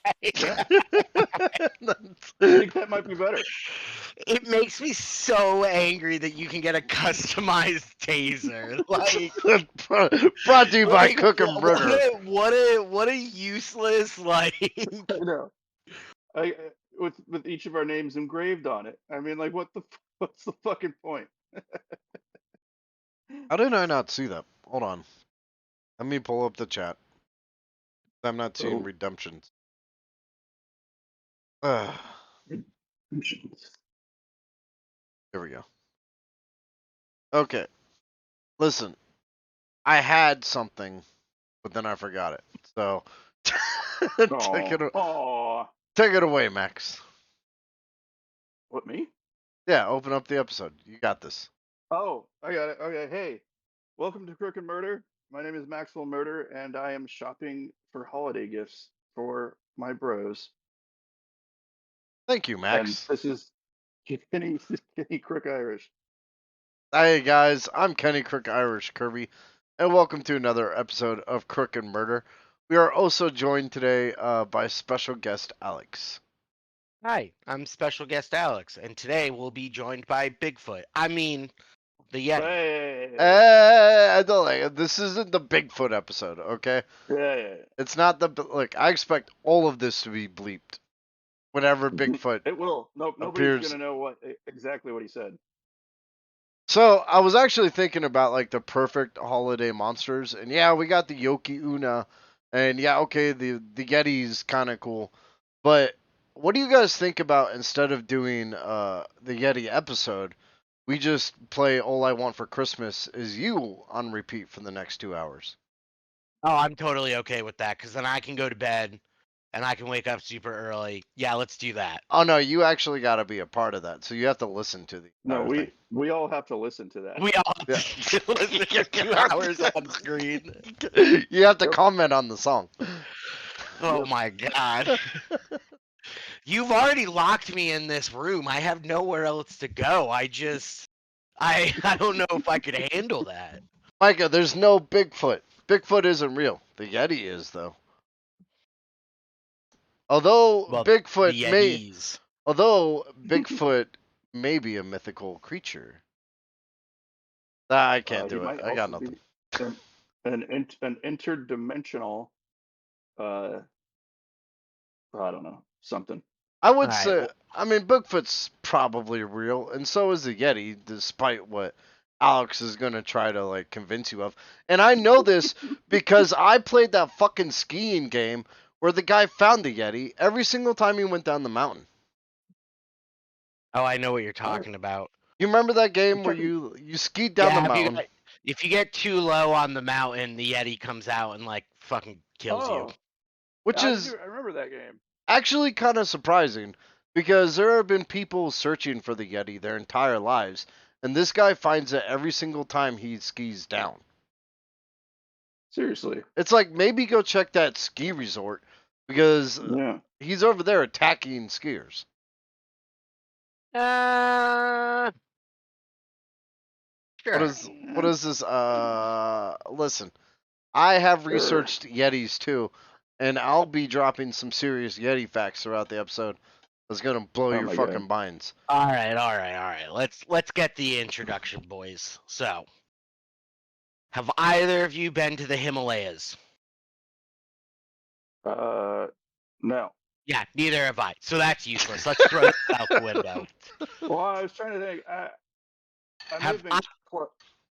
I think that might be better. It makes me so angry that you can get a customized taser. Brought to you by Like Cook and Murder. what a useless like. I know. I with each of our names engraved on it. I mean, like, what's the fucking point? How did I not see that? Hold on. Let me pull up the chat. I'm not seeing Oh, redemptions. Here we go. Okay. Listen, I had something, but then I forgot it. So oh, take it away, Max. what, me? Yeah, open up the episode. You got this. Oh, I got it. Okay, hey, welcome to Crook and Murder. My name is Maxwell Murder, and I am shopping for holiday gifts for my bros. Thank you, And Max. this is Kenny Crook Irish. Hey guys, I'm Kenny Crook Irish Kirby, and welcome to another episode of Crook and Murder. We are also joined today by special guest Alex. Hi, I'm special guest Alex, and today we'll be joined by Bigfoot. I mean, the Yeti. Hey, I don't like it. This isn't the Bigfoot episode, okay? yeah. It's not the look. I expect all of this to be bleeped whenever Bigfoot It will. Nope, nobody's appears. gonna know exactly what he said. So I was actually thinking about like the perfect holiday monsters, and yeah, we got the Yoki Una, and yeah, okay, the Yeti's kind of cool, but what do you guys think about instead of doing the Yeti episode, we just play All I Want for Christmas Is You on repeat for the next 2 hours? Oh, I'm totally okay with that because then I can go to bed and I can wake up super early. Yeah, let's do that. Oh no, you actually got to be a part of that, so you have to listen to the No, entire thing. we all have to listen to that. We all Yeah. have to listen to 2 hours on screen. You have to Yep. comment on the song. Oh Yep. my god. You've already locked me in this room. I have nowhere else to go. I don't know if I could handle that. Micah, there's no Bigfoot. Bigfoot isn't real. The Yeti is though. Although Well, Bigfoot the may Yetis. although Bigfoot may be a mythical creature. I can't He do it. might I got also nothing. be an interdimensional. I don't know, something. I would Alright, say I mean Bigfoot's probably real, and so is the Yeti, despite what Alex is gonna try to like convince you of. And I know this because I played that fucking skiing game where the guy found the Yeti every single time he went down the mountain. Oh, I know what you're talking about. You remember that game where talking- you skied down the Yeah, mountain? if you get too low on the mountain, the Yeti comes out and like fucking kills you. Oh, Which is I remember that game. actually kind of surprising because there have been people searching for the Yeti their entire lives, and this guy finds it every single time he skis down. Seriously. It's like maybe go check that ski resort because Yeah. he's over there attacking skiers. Sure. What is this? Listen, I have Sure. researched Yetis too, and I'll be dropping some serious Yeti facts throughout the episode. That's gonna blow your my fucking God. minds. All right. Let's get the introduction, boys. So, have either of you been to the Himalayas? No. Yeah, neither have I. So that's useless. Let's throw this out the window. Well, I was trying to think. I may have been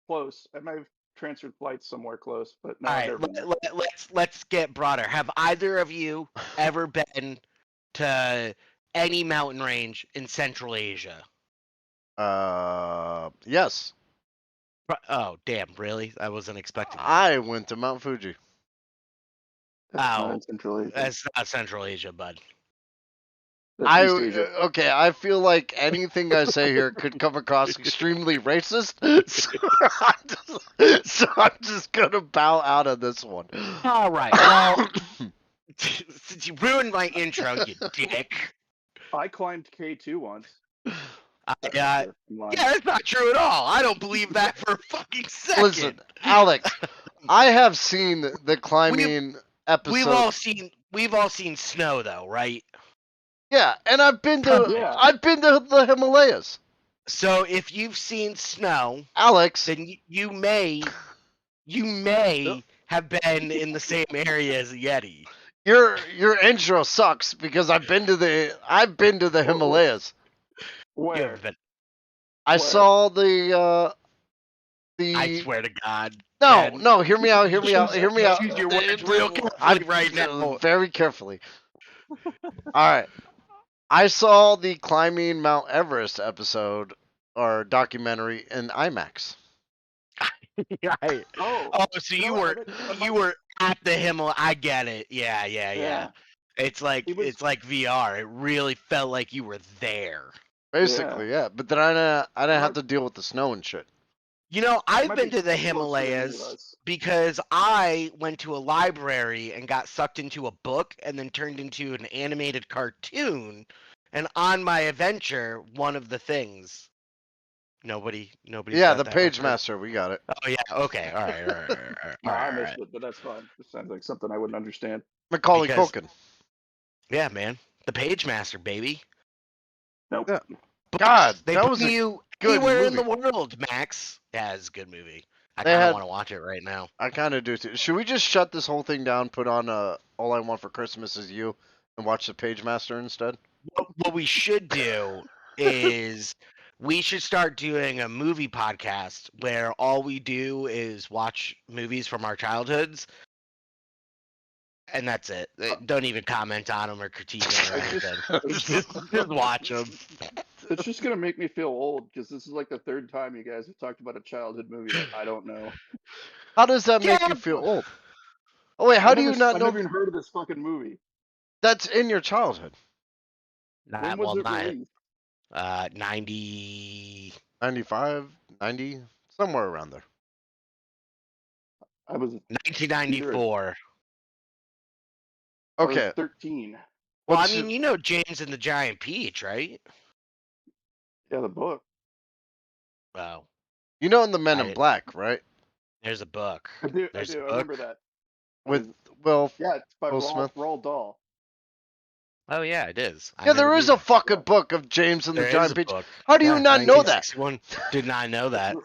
close. I may have transferred flights somewhere close, but no, All I've right, never been there. let's get broader. Have either of you ever been to any mountain range in Central Asia? Yes. Oh, damn! Really? I wasn't expecting that. I went to Mount Fuji. That's not Oh, in Central Asia. that's not Central Asia, bud. That's East Asia. Okay, I feel like anything I say here could come across extremely racist, so I'm just gonna bow out of this one. All right. Well, since you ruined my intro, you dick. I climbed K2 once. Yeah, that's not true at all. I don't believe that for a fucking second. Listen, Alex, I have seen the climbing episode. we've all seen snow though, right? Yeah, and I've been to Yeah. the Himalayas. So if you've seen snow, Alex, then you may have been in the same area as a Yeti. your intro sucks because I've been to the Himalayas. You Where? haven't been. I Where? saw I the swear to God, no, Ken. no, hear me out, hear me out, Choose, hear me out. choose your words real carefully I right now. very carefully. All right. I saw the climbing Mount Everest episode or documentary in IMAX. Right. Oh, Oh, so you know you what? I were think that you might. were at the Himalaya. I get it. Yeah, yeah, yeah. Yeah. It's like It was. it's like VR. It really felt like you were there. Yeah. Basically, yeah. But then I That didn't have might. to deal with the snow and shit. You know, That I've might been be to the closer to any of Himalayas us. because I went to a library and got sucked into a book and then turned into an animated cartoon. And on my adventure, one of the things nobody's Yeah, got the that Page reference. Master, we got it. Oh yeah, okay, all right, all right, all right, all right, No, all I right, all missed right. it, but that's fine. It sounds like something I wouldn't understand. Macaulay Because Culkin. yeah, man, the Page Master, baby. Nope. Yeah. Books, God, they that bring was a you good anywhere in the movie. world, Max. Yeah, it's a good movie. I They kind of had want to watch it right now. I kind of do too. Should we just shut this whole thing down, put on All I Want for Christmas Is You, and watch the Page Master instead? What we should do is we should start doing a movie podcast where all we do is watch movies from our childhoods, and that's it. Uh, Don't even comment on them or critique them or It's just. anything. It's. Just watch them. It's just gonna make me feel old because this is like the third time you guys have talked about a childhood movie that I don't know. How does that make Yeah, you feel old? Oh wait, how do you not I know never even heard of this fucking movie. that's in your childhood? When not was well, it not released? 90. 95, 90, somewhere around there. I was either 1994. I was Okay, 13. Well, I what's mean, you know James and the Giant Peach, right? Yeah, the book. Well, you know in the Men in I Black, right? there's a book. I do. I There's a do. I remember book. that. With Is Will yeah, it's by Will Smith. Roald Dahl. Oh yeah, it is. I Yeah, never there knew is a that. fucking Yeah, book of James and the There is Giant a Peach. book. How do you Yeah, not know that? 1961. Did not know it's, that.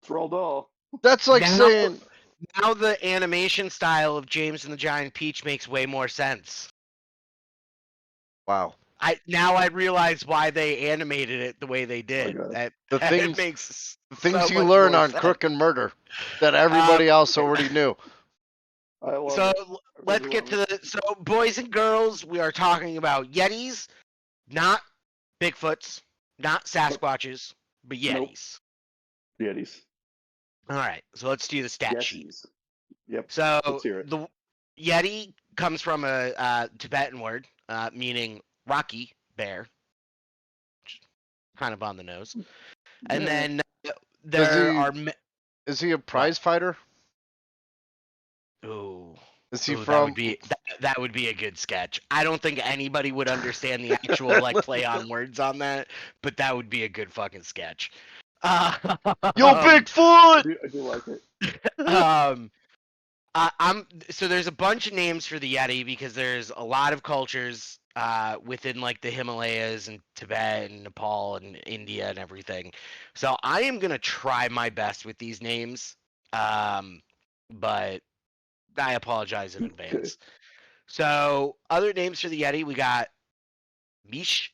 it's Roald Dahl. That's like Now, saying, now the animation style of James and the Giant Peach makes way more sense. wow, I realize why they animated it the way they Oh my did. god. That the it things makes the so things you much learn more on sense. Crook and Murder that Um, everybody else already knew. I love so it. I let's really get love to the boys and girls. We are talking about Yetis, not Bigfoots, not it. Sasquatches, but Nope. Yetis. Yetis. All right, so let's do the stat sheet. Yesies. Yep. Let's So hear it. the Yeti comes from a Tibetan word meaning rocky bear, kind of on the nose. And Yeah. then Does there he are is he a what? prize fighter? Ooh, Is he that would from? be that would be a good sketch. I don't think anybody would understand the actual like play on words on that, but that would be a good fucking sketch. Yo, Um, Bigfoot! I do like it. um, I'm so there's a bunch of names for the Yeti because there's a lot of cultures within like the Himalayas and Tibet and Nepal and India and everything. So I am gonna try my best with these names, but I apologize in Okay. advance. So other names for the Yeti, we got Mish,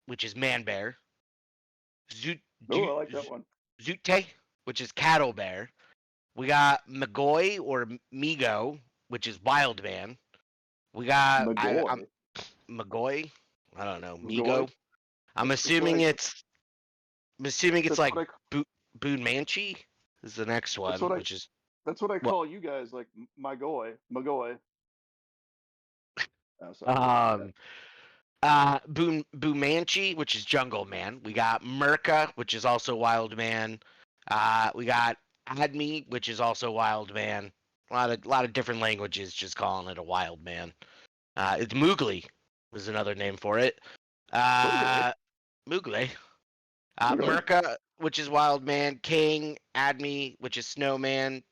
which is man bear, Zut, Oh, I like that one. Zute, which is cattle bear. We got Magoi or Migo, which is wild man. We got I'm McGoy. Magoi. I don't know McGoy. Migo. I'm That's what assuming I. it's That's like what I. Boon Manchi is the next That's one, what I. which is That's what I what call you guys. Like my goy. McGoy. Oh, sorry. My bad. um Boon Manchi, which is jungle man. We got Merca, which is also wild man. We got Admi, which is also wild man. A lot of different languages just calling it a wild man. It's Mowgli was another name for it. Mowgli. Mowgli. Okay. Merca, which is Wild Man. King. Admi, which is Snowman.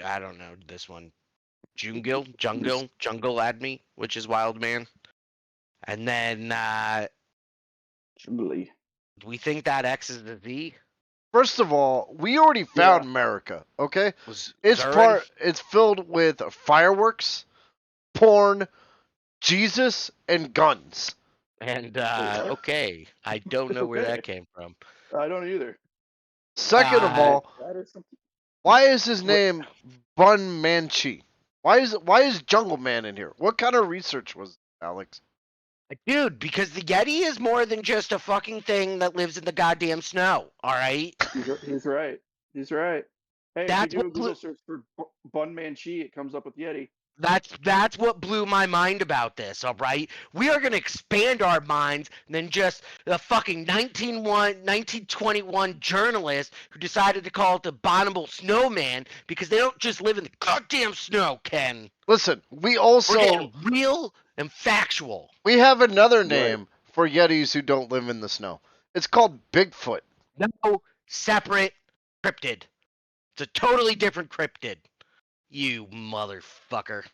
I don't know this one. Jungle Admi, which is Wild Man. And then Julie. we think that X is the Z. First of all, we already Yeah. found America, okay? Was It's Zurin? it's filled with fireworks, porn, Jesus, and guns. And what? okay, I don't know where Okay. that came from. I don't either. Second of Uh, all, That is something. why is his what- name Bun Manchi? Why is Jungle Man in here? What kind of research was it, Alex? dude, because the Yeti is more than just a fucking thing that lives in the goddamn snow. All right, He's right. He's right. Hey, if you that's do what a Google search for Bun Manchi, it comes up with Yeti. that's what blew my mind about this. All right, we are gonna expand our minds than just a fucking 1921 journalist who decided to call it the Abominable Snowman because they don't just live in the goddamn snow, Ken. Listen, we We're also getting real and factual. we have another Right. name for Yetis who don't live in the snow. It's called Bigfoot. No separate cryptid. It's a totally different cryptid. You motherfucker.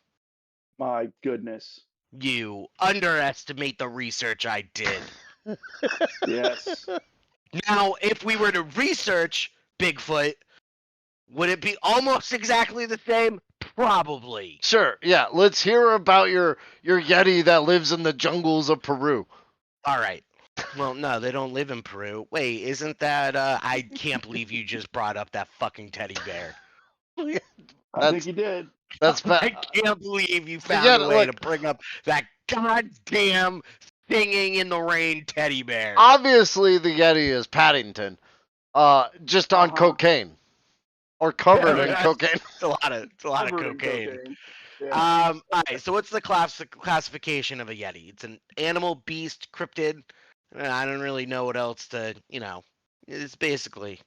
My goodness. You underestimate the research I did. Yes. Now, if we were to research Bigfoot, would it be almost exactly the same? Probably. Sure, yeah. Let's hear about your Yeti that lives in the jungles of Peru. All right. Well, no, they don't live in Peru. Wait, isn't that I can't believe you just brought up that fucking teddy bear. I That's think you did. that's I bad. can't believe you found Yeah, a way to look. bring up that goddamn singing in the rain teddy bear. Obviously, the Yeti is Paddington, just on Uh-huh. cocaine or covered Yeah, in That's- cocaine. It's a lot of Covered in cocaine. Yeah. All right. So what's the classification of a yeti? It's an animal, beast, cryptid. I don't really know what else to. It's basically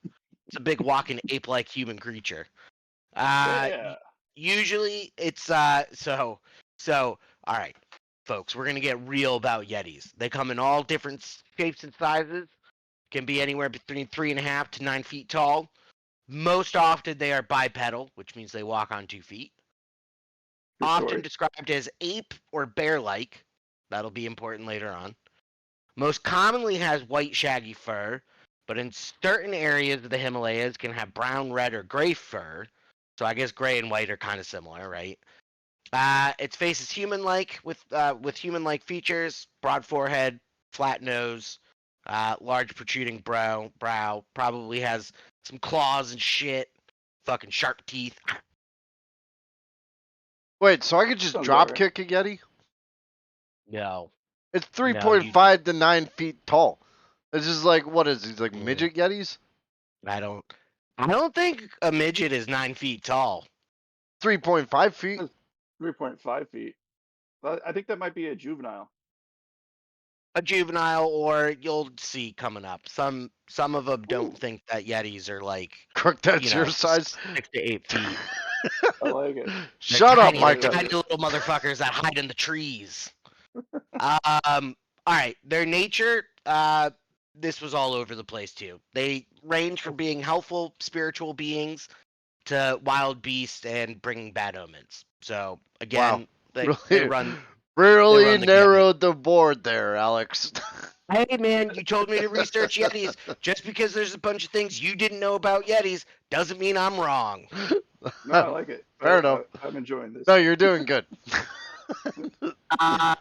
it's a big walking ape-like human creature. Yeah. Usually it's so. All right, folks, we're gonna get real about yetis. They come in all different shapes and sizes. Can be anywhere between 3.5 to 9 feet tall. Most often they are bipedal, which means they walk on 2 feet. True Often story. described as ape or bear-like. That'll be important later on. Most commonly has white shaggy fur, but in certain areas of the Himalayas can have brown, red, or gray fur. So I guess gray and white are kind of similar, right? Its face is human-like with human-like features: broad forehead, flat nose, large protruding brow. Probably has some claws and shit. Fucking sharp teeth. Wait, so I could just Sounds drop about right. kick a Yeti? No, It's No, you- 3.5 to 9 feet tall. It's just like what is these like Mm. midget Yetis? I don't think a midget is 9 feet tall. 3.5 feet. 3.5 feet. I think that might be a juvenile. A juvenile, or you'll see coming up. Some of them don't Ooh. think that yetis are like Crook, that's your size. 6 to 8 feet. I like it. They're Shut up, tiny. Mike. They're Micah. tiny little motherfuckers that hide in the trees. All right. Their nature. This was all over the place too. They range from being helpful spiritual beings to wild beasts and bringing bad omens. So again, Wow. they Really, run. really run the gamut. narrowed the board there, Alex. Hey man, you told me to research Yetis. Just because there's a bunch of things you didn't know about Yetis doesn't mean I'm wrong. No, I like it. Fair enough. I'm enjoying this. No, you're doing good. Uh,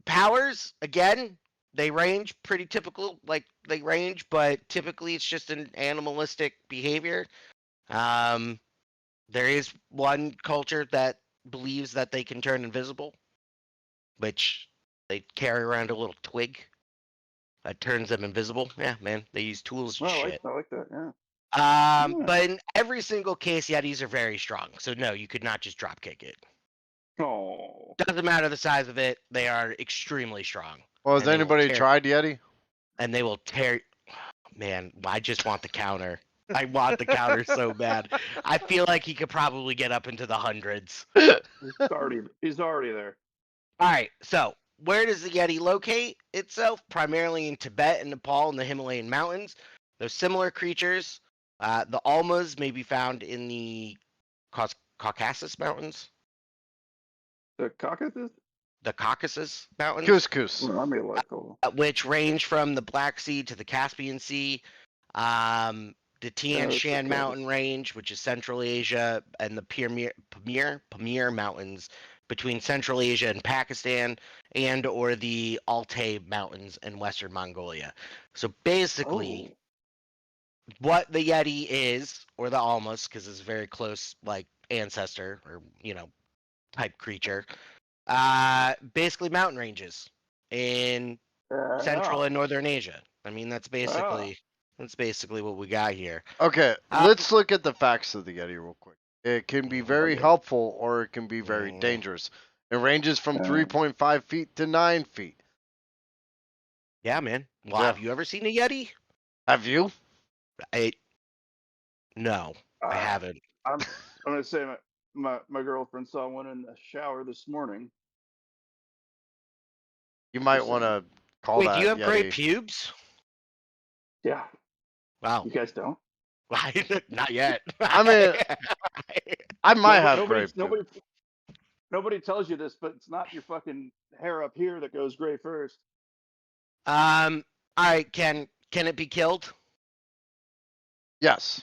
Powers, again, they range pretty typical. Like they range, but typically it's just an animalistic behavior. There is one culture that believes that they can turn invisible, which they carry around a little twig that turns them invisible. Yeah, man, they use tools and Well, shit. I like that. Yeah. Yeah. But in every single case, Yetis are very strong. So no, you could not just drop kick it. Oh. Doesn't matter the size of it; they are extremely strong. Well, has And they will anybody tear- tried Yeti? And they will tear. Man, I just want the counter. I want the counter so bad. I feel like he could probably get up into the hundreds. He's already there. All right, so where does the Yeti locate itself? Primarily in Tibet and Nepal and the Himalayan mountains. Those similar creatures. The almas may be found in the Caucasus Mountains. The Caucasus? the Caucasus Mountains, Couscous. Well, I may local. which range from the Black Sea to the Caspian Sea. The Tian It's the Shan coast. Mountain Range, which is Central Asia, and the Pamir Mountains between Central Asia and Pakistan, and or the Altai Mountains in Western Mongolia. So basically, Oh. what the Yeti is, or the Almas, because it's a very close like ancestor or type creature. Basically mountain ranges in Yeah. Central and Northern Asia. I mean, Yeah. that's basically what we got here. Okay, Uh, let's look at the facts of the Yeti real quick. It can be very Okay. helpful or it can be very mm, dangerous. It ranges from Uh, 3.5 feet to 9 feet. yeah, man. Well, Yeah. have you ever seen a Yeti? Have you? I no, I uh, haven't. I'm gonna say my girlfriend saw one in the shower this morning. You might Just want saying. to call Wait, do you that have gray Yeti. pubes? Yeah. Wow, You guys don't? not yet. I mean, I might Nobody have nobody grape too. nobody nobody tells you this, but it's not your fucking hair up here that goes gray first. All right. Can it be killed? Yes.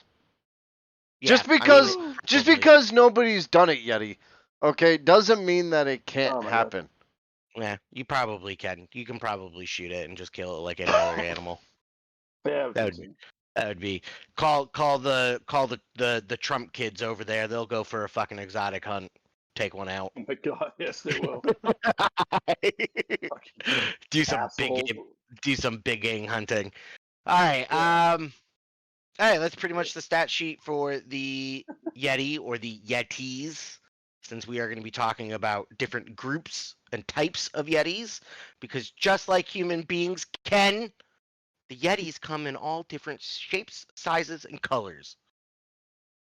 Yeah, Just I mean, because Ooh. just probably. because nobody's done it Yeti, okay, doesn't mean that it can't Oh my god. happen. Yeah, you probably can. You can probably shoot it and just kill it like any other animal. Yeah, I would That think would so. That would be the Trump kids over there. They'll go for a fucking exotic hunt. Take one out. Oh my god, yes they will. Fucking do some big assholes. game, do some big game hunting. All right. Yeah. All right. That's pretty much the stat sheet for the Yeti or the Yetis. Since we are going to be talking about different groups and types of Yetis, because just like human beings can, the Yetis come in all different shapes, sizes, and colors.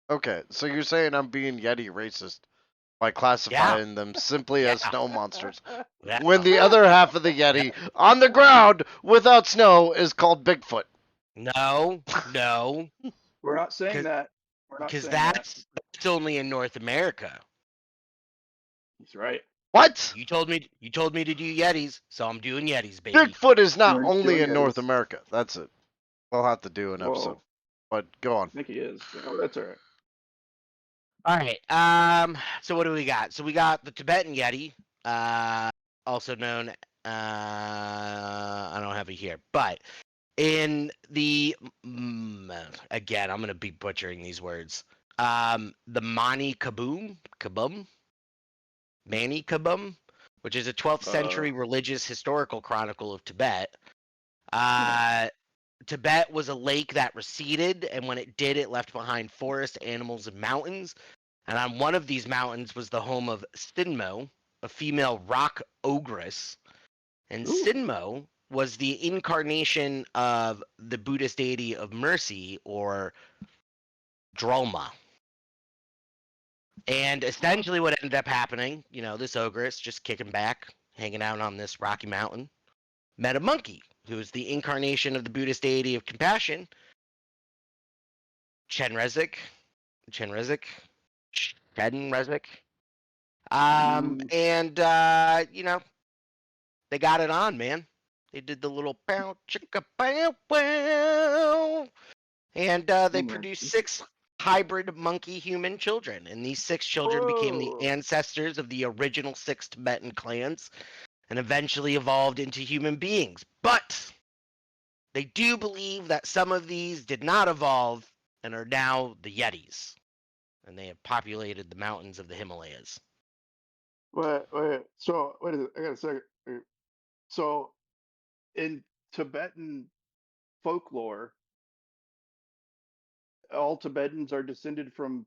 Okay, so you're saying I'm being Yeti racist by Yeah, classifying them simply as yeah, snow monsters, yeah. when the other half of the Yeti on the ground without snow is called Bigfoot. No, no, We're not saying because that. We're not because saying that. that's only in North America. He's right. What? You told me to do Yetis, so I'm doing Yetis, baby. Bigfoot is not We're only doing in North Yetis. America. That's it. We'll have to do an episode. Whoa. But go on. I think he is. Oh, that's all right. All right. So what do we got? So we got the Tibetan Yeti, also known. I don't have it here, but in the again, I'm gonna be butchering these words. The Mani Kabum, which is a 12th Uh, century religious historical chronicle of Tibet. yeah. Tibet was a lake that receded, and when it did, it left behind forest, animals, and mountains. And on one of these mountains was the home of Sinmo, a female rock ogress. And Ooh. Sinmo was the incarnation of the Buddhist deity of mercy, or Drolma. And essentially, what ended up happening, this ogress just kicking back, hanging out on this rocky mountain, met a monkey who is the incarnation of the Buddhist deity of compassion, Chenrezig. Chenrezig. Chenrezig. Mm, And they got it on, man. They did the little bow chicka bow wow, and they oh man. produced 6 hybrid monkey human children, and these 6 children became the Whoa. ancestors of the original 6 Tibetan clans, and eventually evolved into human beings. But they do believe that some of these did not evolve and are now the Yetis, and they have populated the mountains of the Himalayas. Wait. So wait a second. I got a second. Wait. So in Tibetan folklore, all Tibetans are descended from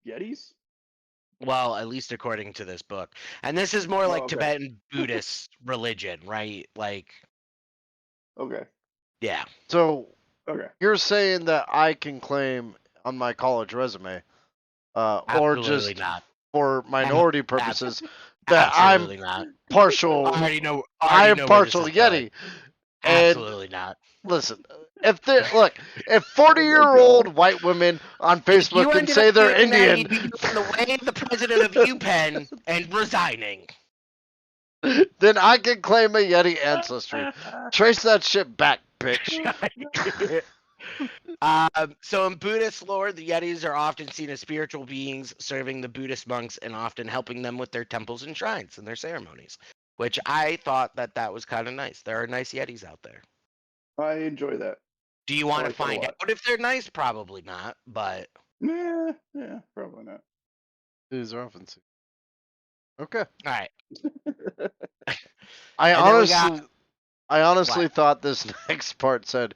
Yetis? Well, at least according to this book. And this is more Oh, like okay. Tibetan Buddhist religion, right? Like, Okay. yeah. So Okay. you're saying that I can claim on my college resume, or Absolutely just not. for minority Abs- purposes, that absolutely not. I partial. already know. I I already am know where this partial is going. Yeti. And Absolutely not. listen, if Oh my 40-year-old god. white women on If Facebook you can ended say up they're doing that, Indian, you'd be going the way of the president of UPenn and resigning. then I can claim a Yeti ancestry. Trace that shit back, bitch. So in Buddhist lore, the Yetis are often seen as spiritual beings serving the Buddhist monks and often helping them with their temples and shrines and their ceremonies, which I thought that was kind of nice. There are nice Yetis out there. I enjoy that. Do you I want to like that a find lot. out if they're nice? Probably not, but Yeah, probably not. These are often seen. Okay. all right. I And then we got honestly, I honestly what? thought this next part said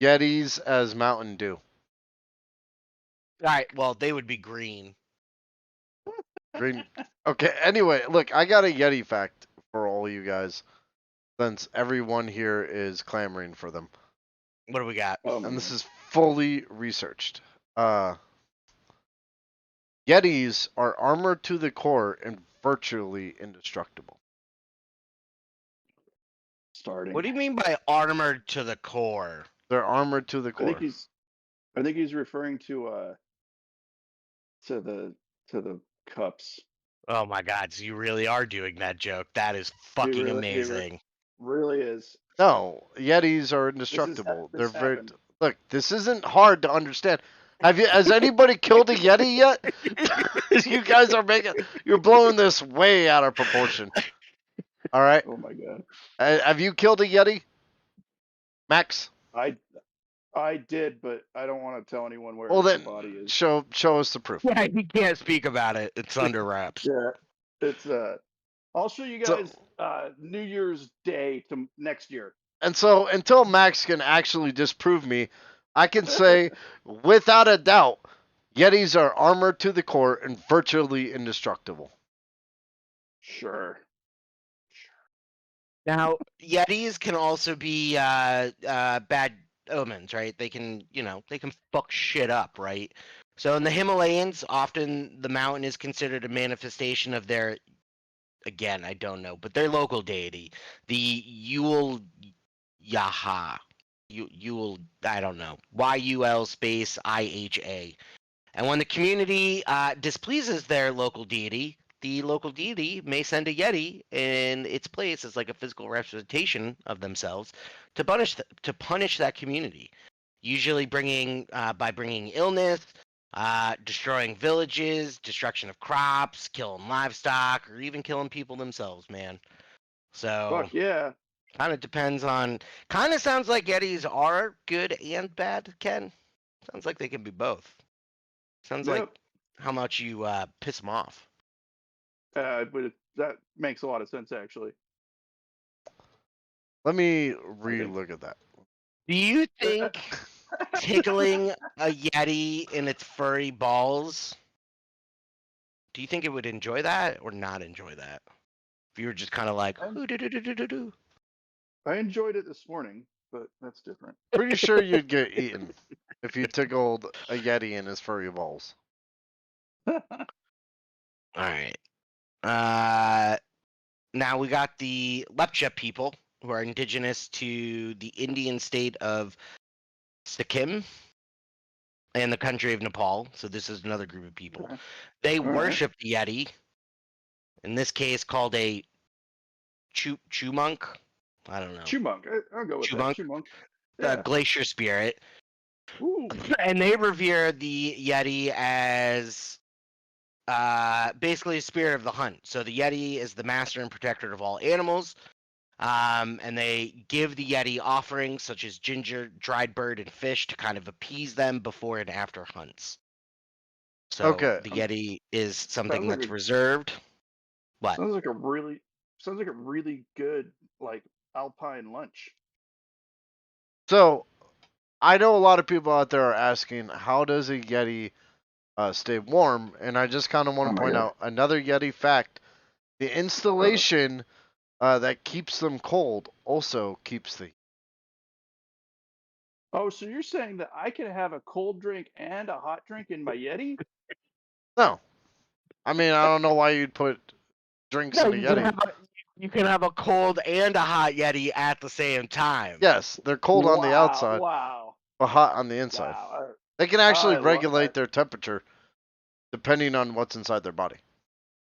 Yetis as Mountain Dew. All right, well, they would be green. Green. Okay. Anyway, look, I got a Yeti fact for all you guys, since everyone here is clamoring for them, What do we got? Oh my and this god. is fully researched. Yetis are armored to the core and virtually indestructible. Starting. What do you mean by armored to the core? They're armored to the I think core. he's referring to the cups. Oh my God, so you really are doing that joke. That is He fucking really amazing. really is. No, Yetis are indestructible. They're This very. happened. Look, this isn't hard to understand. Has anybody killed a Yeti yet? You guys are you're blowing this way out of proportion. All right. Oh my god. Have you killed a Yeti, Max? I I did, but I don't want to tell anyone Well, where the then body is. show us the proof. Yeah, you can't speak about it. It's under wraps. Yeah. It's I'll show you So guys New Year's Day to next year. so until Max can actually disprove me, I can say without a doubt, Yetis are armored to the core and virtually indestructible. Sure. Now, Yetis can also be bad omens, right? They can, they can fuck shit up, right? So in the Himalayas, often the mountain is considered a manifestation of their, again, I don't know, but their local deity, the Yule Yaha. Yule, I don't know. YUL space IHA. And when the community displeases their local deity, the local deity may send a yeti in its place as like a physical representation of themselves to punish that community. Usually by bringing illness, destroying villages, destruction of crops, killing livestock, or even killing people themselves. Man, so Fuck yeah. kind of depends on. Kind of sounds like yetis are good and bad. Ken, sounds like they can be both. Sounds like Yep. how much you piss them off. That makes a lot of sense actually. Let me I think. re-look at that. Do you think tickling a yeti in its furry balls? Do you think it would enjoy that or not enjoy that? If you were just kind of like, "Hoo-doo-doo-doo-doo-doo." I enjoyed it this morning, but that's different. Pretty sure you'd get eaten if you tickled a Yeti in his furry balls. All right. Now we got the Lepcha people who are indigenous to the Indian state of Sikkim and the country of Nepal. So this is another group of people. Okay. They All right. worship the Yeti, in this case called a Chumunk. I don't know. Chumunk. I'll go with that. Chumunk, Chumunk. the Yeah. glacier spirit. Ooh. And they revere the Yeti as basically a spirit of the hunt. So the Yeti is the master and protector of all animals. And they give the Yeti offerings such as ginger, dried bird, and fish to kind of appease them before and after hunts. So Okay. the Yeti is something Sounds like that's reserved. What? sounds like a really good like alpine lunch. So I know a lot of people out there are asking, how does a Yeti stay warm? And I just kind of want Oh to my point god. out another Yeti fact: the installation that keeps them cold also keeps the. Oh, so you're saying that I can have a cold drink and a hot drink in my Yeti? No, I mean I don't know why you'd put drinks No, in a you can Yeti. have You can have a cold and a hot Yeti at the same time. Yes, they're cold on the outside, Wow. but hot on the inside. Wow. They can actually I love regulate that. their temperature depending on what's inside their body.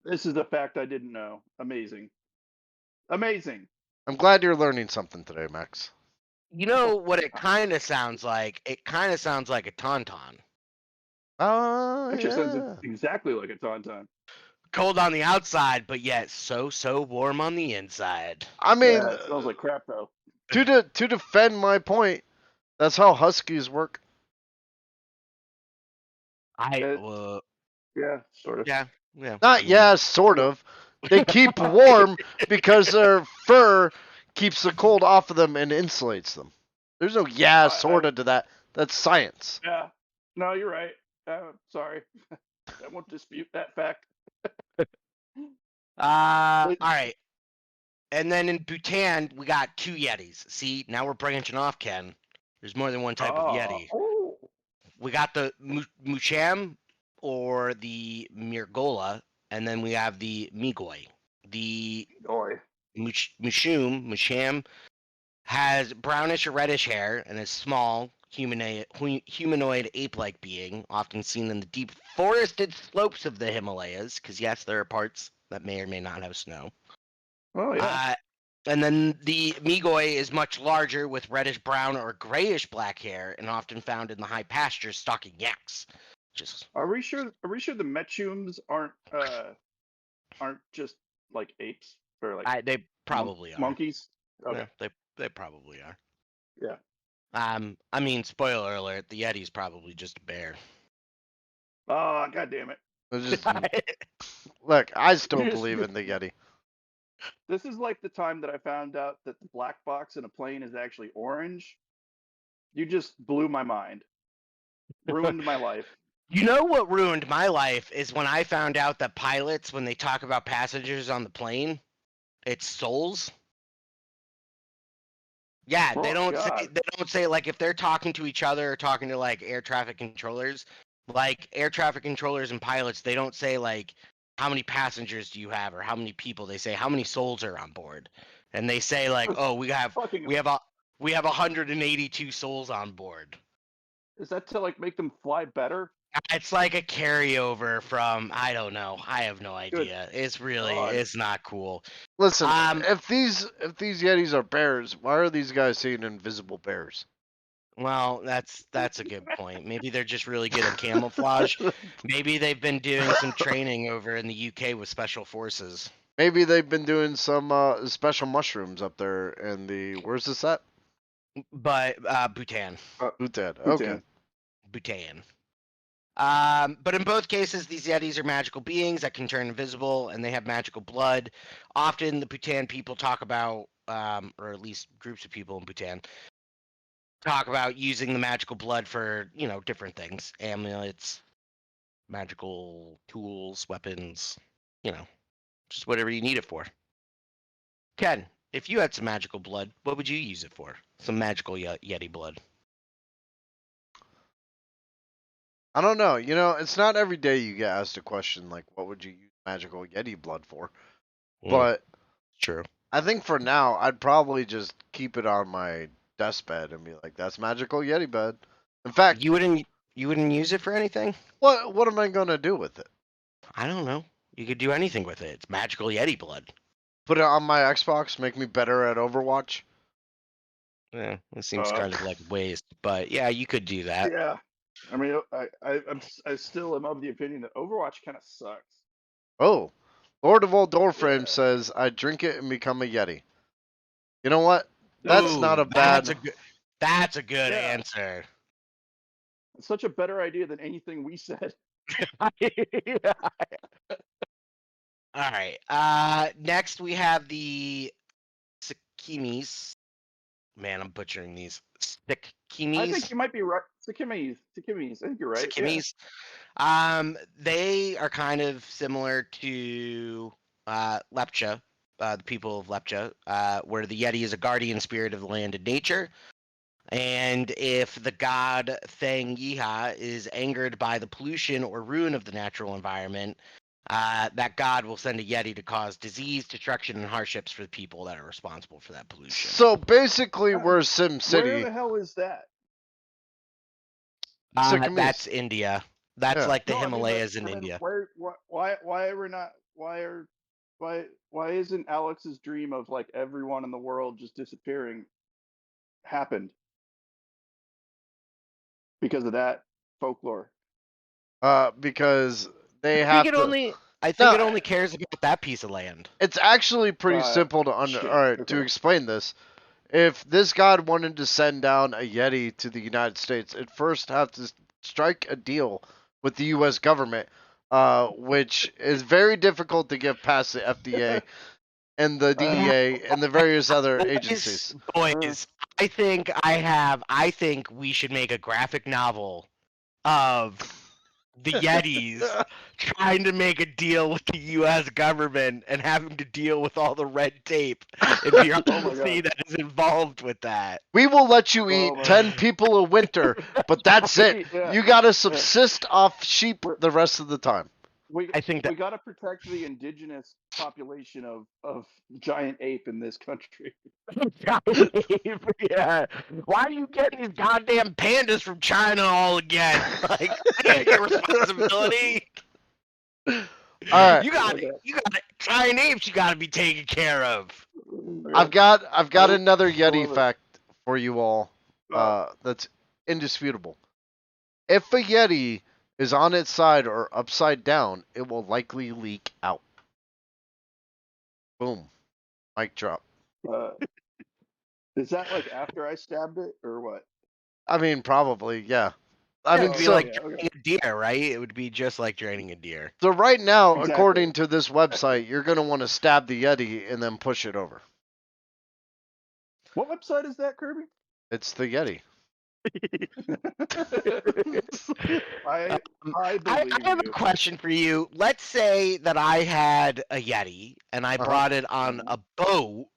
This is a fact I didn't know. Amazing. Amazing. I'm glad you're learning something today, Max. You know what it kind of sounds like? It kind of sounds like a tauntaun. Oh, Actually sounds yeah. exactly like a tauntaun. Cold on the outside, but yet so warm on the inside. I mean, Yeah, it smells like crap though. to defend my point, that's how huskies work. It, Well, yeah, sort of. yeah. I Not mean, sort of. They keep warm because their fur keeps the cold off of them and insulates them. There's no sort of to that. That's science. Yeah. No, you're right. Sorry. I won't dispute that fact. all right. And then in Bhutan, we got 2 Yetis. See, now we're branching off, Ken. There's more than one type of Yeti. Oh. We got the Mucham or the Mirgola, and then we have the Migoi. The Boy. Musham has brownish or reddish hair and is small, humanoid ape-like being, often seen in the deep forested slopes of the Himalayas, because yes, there are parts that may or may not have snow. Oh yeah. And then the Migoi is much larger with reddish brown or grayish black hair and often found in the high pastures stalking yaks. Just Are we sure the Metchums aren't just like apes or like they probably are. monkeys? Okay. Yeah, they probably are. Yeah. I mean, spoiler alert: the Yeti's probably just a bear. Oh, god damn it. Look, I still You just- believe in the Yeti. This is like the time that I found out that the black box in a plane is actually orange. You just blew my mind. Ruined my life. You know what ruined my life is when I found out that pilots, when they talk about passengers on the plane, it's souls. Yeah, Oh they don't say like if they're talking to each other or talking to like air traffic controllers, like air traffic controllers and pilots, they don't say like how many passengers do you have or how many people. They say how many souls are on board. And they say like, "Oh, Fucking. we have 182 souls on board." Is that to like make them fly better? It's like a carryover from I don't know. I have no Good idea. God. It's not cool. Listen, Um, if these Yetis are bears, why are these guys seeing invisible bears? Well, that's a good point. Maybe they're just really good at camouflage. Maybe they've been doing some training over in the UK with special forces. Maybe they've been doing some special mushrooms up there in the where's this at? But Bhutan. Bhutan. Okay. Bhutan. Bhutan. But in both cases, these Yetis are magical beings that can turn invisible, and they have magical blood. Often, the Bhutan people talk about, or at least groups of people in Bhutan, talk about using the magical blood for, different things. Amulets, magical tools, weapons, just whatever you need it for. Ken, if you had some magical blood, what would you use it for? Some magical Yeti blood. I don't know. It's not every day you get asked a question like, "What would you use magical Yeti blood for?" But True. I think for now, I'd probably just keep it on my deathbed and be like, "That's magical Yeti blood." In fact, You wouldn't use it for anything? what am I gonna do with it? I don't know. You could do anything with it. It's magical Yeti blood. Put it on my Xbox, make me better at Overwatch. Yeah, it seems kind of like waste, but yeah, you could do that. Yeah. I mean, I still am of the opinion that Overwatch kind of sucks. Oh, Lord of Old Doorframe says, "I drink it and become a Yeti." You know what? That's Ooh, not a bad. That's a good Yeah. answer. It's such a better idea than anything we said. All right. Next we have the Sikimis. Man, I'm butchering these. Sikimis. I think you might be right. Sikimis. I think you're right. Sikimis. They are kind of similar to Lepcha, the people of Lepcha, where the Yeti is a guardian spirit of the land and nature. And if the god Thang Yiha is angered by the pollution or ruin of the natural environment, that God will send a Yeti to cause disease, destruction, and hardships for the people that are responsible for that pollution. So basically, Uh, we're Sim Where City. the hell is that? Sycamus. That's India. That's Yeah. like the No, I mean, Himalayas in but then India. why are we not? Why isn't Alex's dream of like everyone in the world just disappearing happened because of that folklore? Because they I think have it to. only. I think No, it only cares about that piece of land. it's actually pretty Uh, simple to Shit. to Okay. explain this. If this god wanted to send down a Yeti to the United States, it first have to strike a deal with the U.S. government, which is very difficult to get past the FDA and the Uh, DEA and the various other Boys, agencies. uh, boys, I think we should make a graphic novel of the Yetis trying to make a deal with the U.S. government and having to deal with all the red tape and oh my bureaucracy god. that is involved with that. We will let you Oh eat my 10 god. people a winter, but that's it. Yeah. You gotta Yeah. subsist off sheep We're, the rest of the time. we I think we got to protect the indigenous population of giant ape in this country. yeah. Why are you getting these goddamn pandas from China all again? Like, I can't get responsibility. Alright, Okay. You got giant apes you gotta be taken care of. I've Okay. got I, another I Yeti love it. fact for you all. Uh, That's indisputable. If a Yeti is on its side or upside down, it will likely leak out. Boom. Mic drop. uh, is that like after I stabbed it or what? I mean, probably, yeah. I It mean, would Oh, be okay, so like yeah, okay. draining a deer, right? It would be just like draining a deer. so right now, Exactly. according to this website, you're gonna want to stab the Yeti and then push it over. What website is that, Kirby? It's the Yeti. I Um, I I believe have a you. question for you. Let's say that I had a Yeti and I Uh-huh. brought it on Mhm. a boat.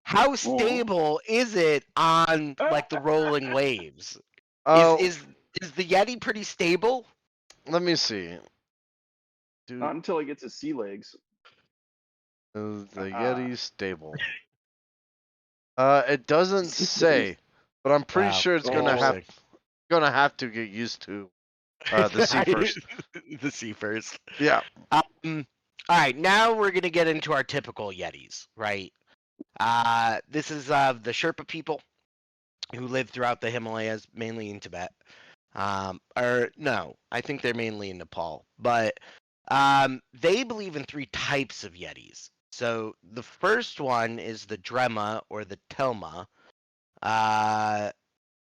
How Mhm. stable is it on like the rolling waves? Is Oh, is is the Yeti pretty stable? let me see. Not Dude, until he gets his sea legs. is the Ah, Yeti stable? It doesn't sea legs. say, but I'm pretty Wow, sure it's Oh, gonna have to get used to the sea first. the sea first. Yeah. Um, all right, now we're gonna get into our typical Yetis, right? This is the Sherpa people who live throughout the Himalayas, mainly in Tibet. Or no, I think they're mainly in Nepal. But they believe in three types of Yetis. So the first one is the Drema or the Telma, uh,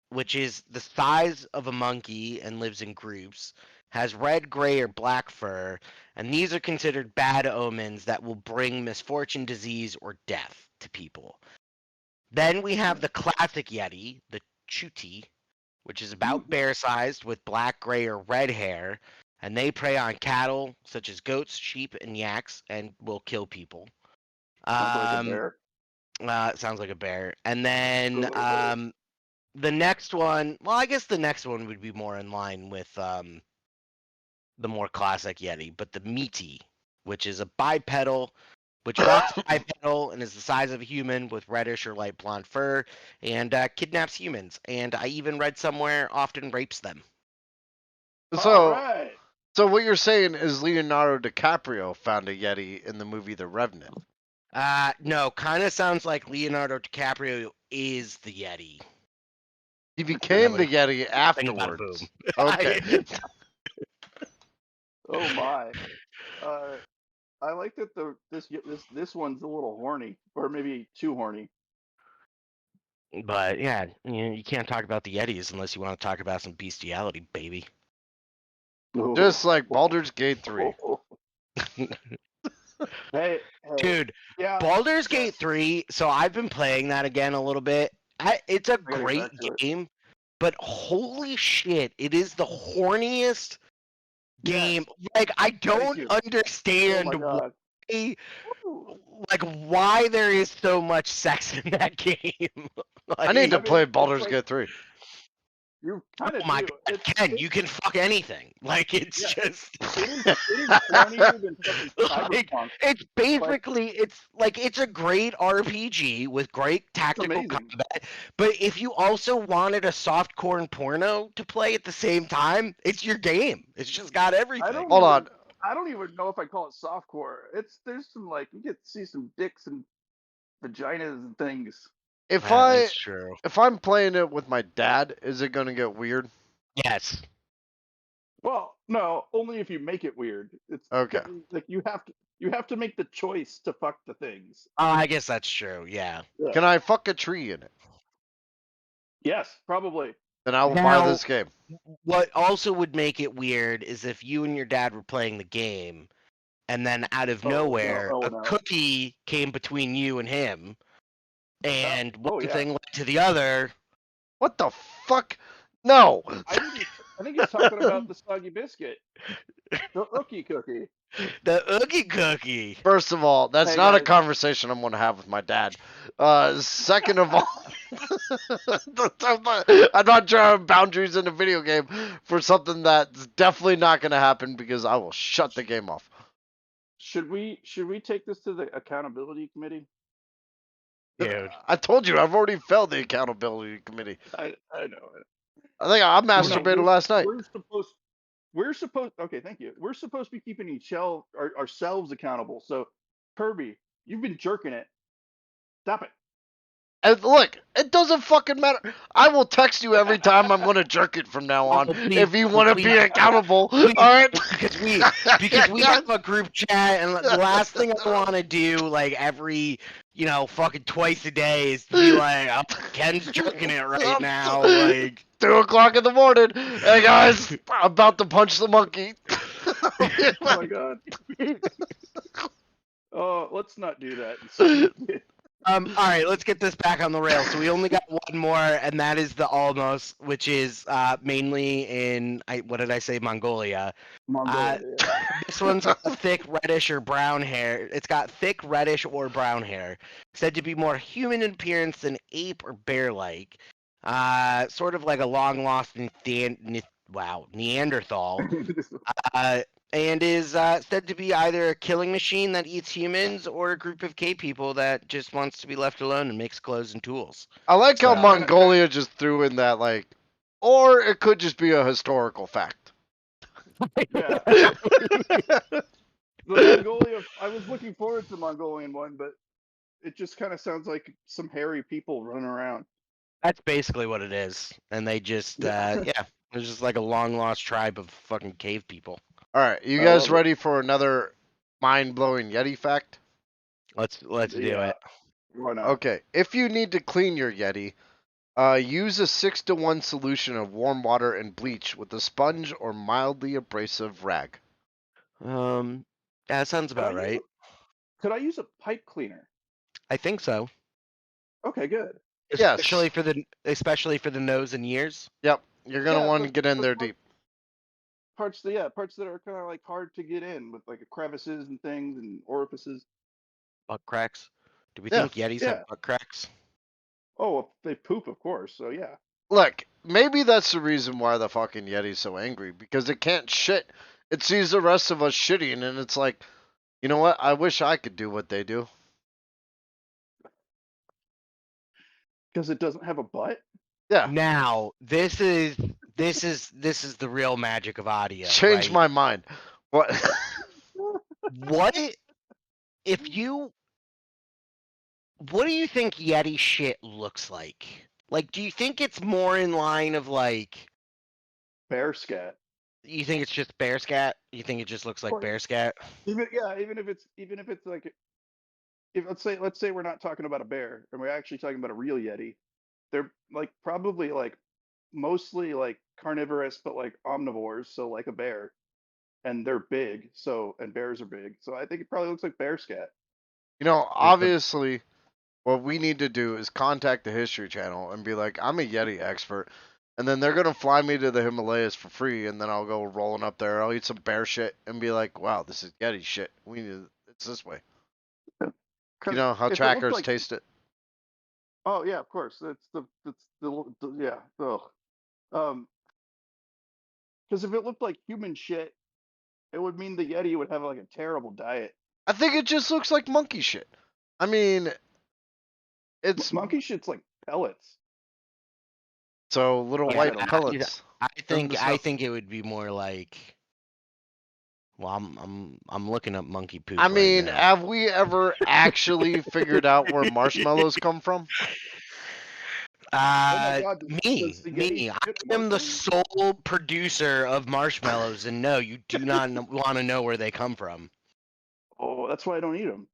which is the size of a monkey and lives in groups, has red, gray, or black fur, and these are considered bad omens that will bring misfortune, disease, or death to people. Then we have the classic Yeti, the Chuti, which is about mm, bear sized with black, gray, or red hair, and they prey on cattle such as goats, sheep, and yaks and will kill people. sounds like a Um, bear. sounds like a bear. And then the next one, well, I guess the next one would be more in line with the more classic Yeti, but the Meaty, which is a bipedal, which walks bipedal and is the size of a human with reddish or light blonde fur, and kidnaps humans. And I even read somewhere often rapes them. All So, right. so what you're saying is Leonardo DiCaprio found a Yeti in the movie The Revenant. No, kind of sounds like Leonardo DiCaprio is the Yeti. He And that became would the Yeti bring about a boom. afterwards. Okay. Oh my. Uh, I like that this one's a little horny, or maybe too horny. But yeah, you can't talk about the Yetis unless you want to talk about some bestiality, baby. Just like Baldur's Gate 3. Hey, hey, Dude, yeah, Baldur's Gate yes. 3, so I've been playing that again a little bit. It's a I gotta get great back to it. game, but holy shit, it is the horniest game. Yes, Like, I me don't too. Oh understand my god. why, Woo. like, why there is so much sex in that game. I need Like, to I mean, play it's Baldur's like Gate 3. You kind Oh of my do. god, Ken, you can fuck anything. Like it's Yeah, just it is cornier than fucking like Cyberpunk, it's but basically it's a great RPG with great it's tactical amazing. combat. But if you also wanted a softcore porno to play at the same time, it's your game. It's just got I everything. don't Hold on. even I don't even know if I call it softcore. There's some like you get to see some dicks and vaginas and things. If That's I true. if I'm playing it with my dad, is it gonna get weird? Yes. Well, no, only if you make it weird. It's Okay. like you have to make the choice to fuck the things. Oh, I guess that's true. Yeah. Yeah. Can I fuck a tree in it? Yes, probably. Then I will buy Now, this game. what also would make it weird is if you and your dad were playing the game, and then out of Oh no! nowhere, Oh a no! cookie came between you and him, and Oh one yeah. thing led to the other. What the fuck? No. I think he's talking about the soggy biscuit, the ookie cookie. The Oogie Cookie. First of all, that's Hey not a guys, conversation I'm going to have with my dad. Second of all, I'm not drawing boundaries in a video game for something that's definitely not going to happen because I will shut the game off. should we take this to the accountability committee? Dude. I told you, I've already failed the accountability committee. I know. I think I We're not. masturbated last night. We're supposed. Okay, thank you. We're supposed to be keeping ourselves accountable. So, Kirby, you've been jerking it. Stop it. And look, it doesn't fucking matter. I will text you every time I'm gonna jerk it from now on. Oh, please, If you want to be please, accountable, please, all right? because we have a group chat, and the last thing I want to do, like every, fucking twice a day, is to be like, oh, Ken's jerking it right now, like. 2 o'clock in the morning. Hey guys, I'm about to punch the monkey. Oh my god. Oh, let's not do that. All right, let's get this back on the rails. So we only got one more, and that is the almost, which is mainly in what did I say, Mongolia. Mongolia. Yeah. This one's got thick reddish or brown hair. It's got thick reddish or brown hair, said to be more human in appearance than ape or bear-like. Sort of like a long lost Neanderthal. Uh, and is said to be either a killing machine that eats humans or a group of cave people that just wants to be left alone and makes clothes and tools. I like how So, Mongolia just threw in that like, or it could just be a historical fact. Yeah. The Mongolia. I was looking forward to the Mongolian one, but it just kind of sounds like some hairy people running around. that's basically what it is. And they just, Yeah. yeah, it's just like a long lost tribe of fucking cave people. All right, you I guys love it. ready for another mind-blowing Yeti fact? Let's do Yeah. it. Why not? Okay, if you need to clean your Yeti, use a 6-to-1 solution of warm water and bleach with a sponge or mildly abrasive rag. Yeah, that sounds Could I about use a, right. could I use a pipe cleaner? I think so. Okay, good. Yes. Especially for the nose and ears. Yep. You're gonna Yeah, want for, to get in for there deep. parts that are kind of like hard to get in with like crevices and things and orifices. Butt cracks. Do we Yeah. think Yetis Yeah. have butt cracks? Oh, well, they poop, of course. So yeah. Look, maybe that's the reason why the fucking Yeti's so angry because it can't shit. It sees the rest of us shitting, and it's like, you know what? I wish I could do what they do. Because it doesn't have a butt. Yeah. Now, this is the real magic of audio, Change right? my mind. What? What if you what do you think Yeti shit looks like? Like, do you think it's more in line of like Bear scat. you think it's just bear scat? You think it just looks like Or bear scat? even if it's like if let's say we're not talking about a bear and we're actually talking about a real Yeti. They're like probably like mostly like carnivorous but like omnivores, so like a bear. And they're big, and bears are big. So I think it probably looks like bear scat. Is the Obviously, what we need to do is contact the History Channel and be like, I'm a Yeti expert. And then they're gonna fly me to the Himalayas for free, and then I'll go rolling up there. I'll eat some bear shit and be like, "Wow, this is Yeti shit. It's this way." You Because know how if it looked trackers like, taste it. oh yeah, of course, it's the yeah. Ugh. Because if it looked like human shit, it would mean the Yeti would have like a terrible diet. I think it just looks like monkey shit. I mean, it's Monkey shit's like pellets. so little Like Yeah, white I don't know. pellets. I in the think I snow. think it would be more like. Well, I'm looking up monkey poop I right mean, now. have we ever actually figured out where marshmallows come from? Oh my god, does the Yeti Me. I shit am the marshmallows? sole producer of marshmallows, and no, you do not want to know where they come from. Oh, that's why I don't eat them.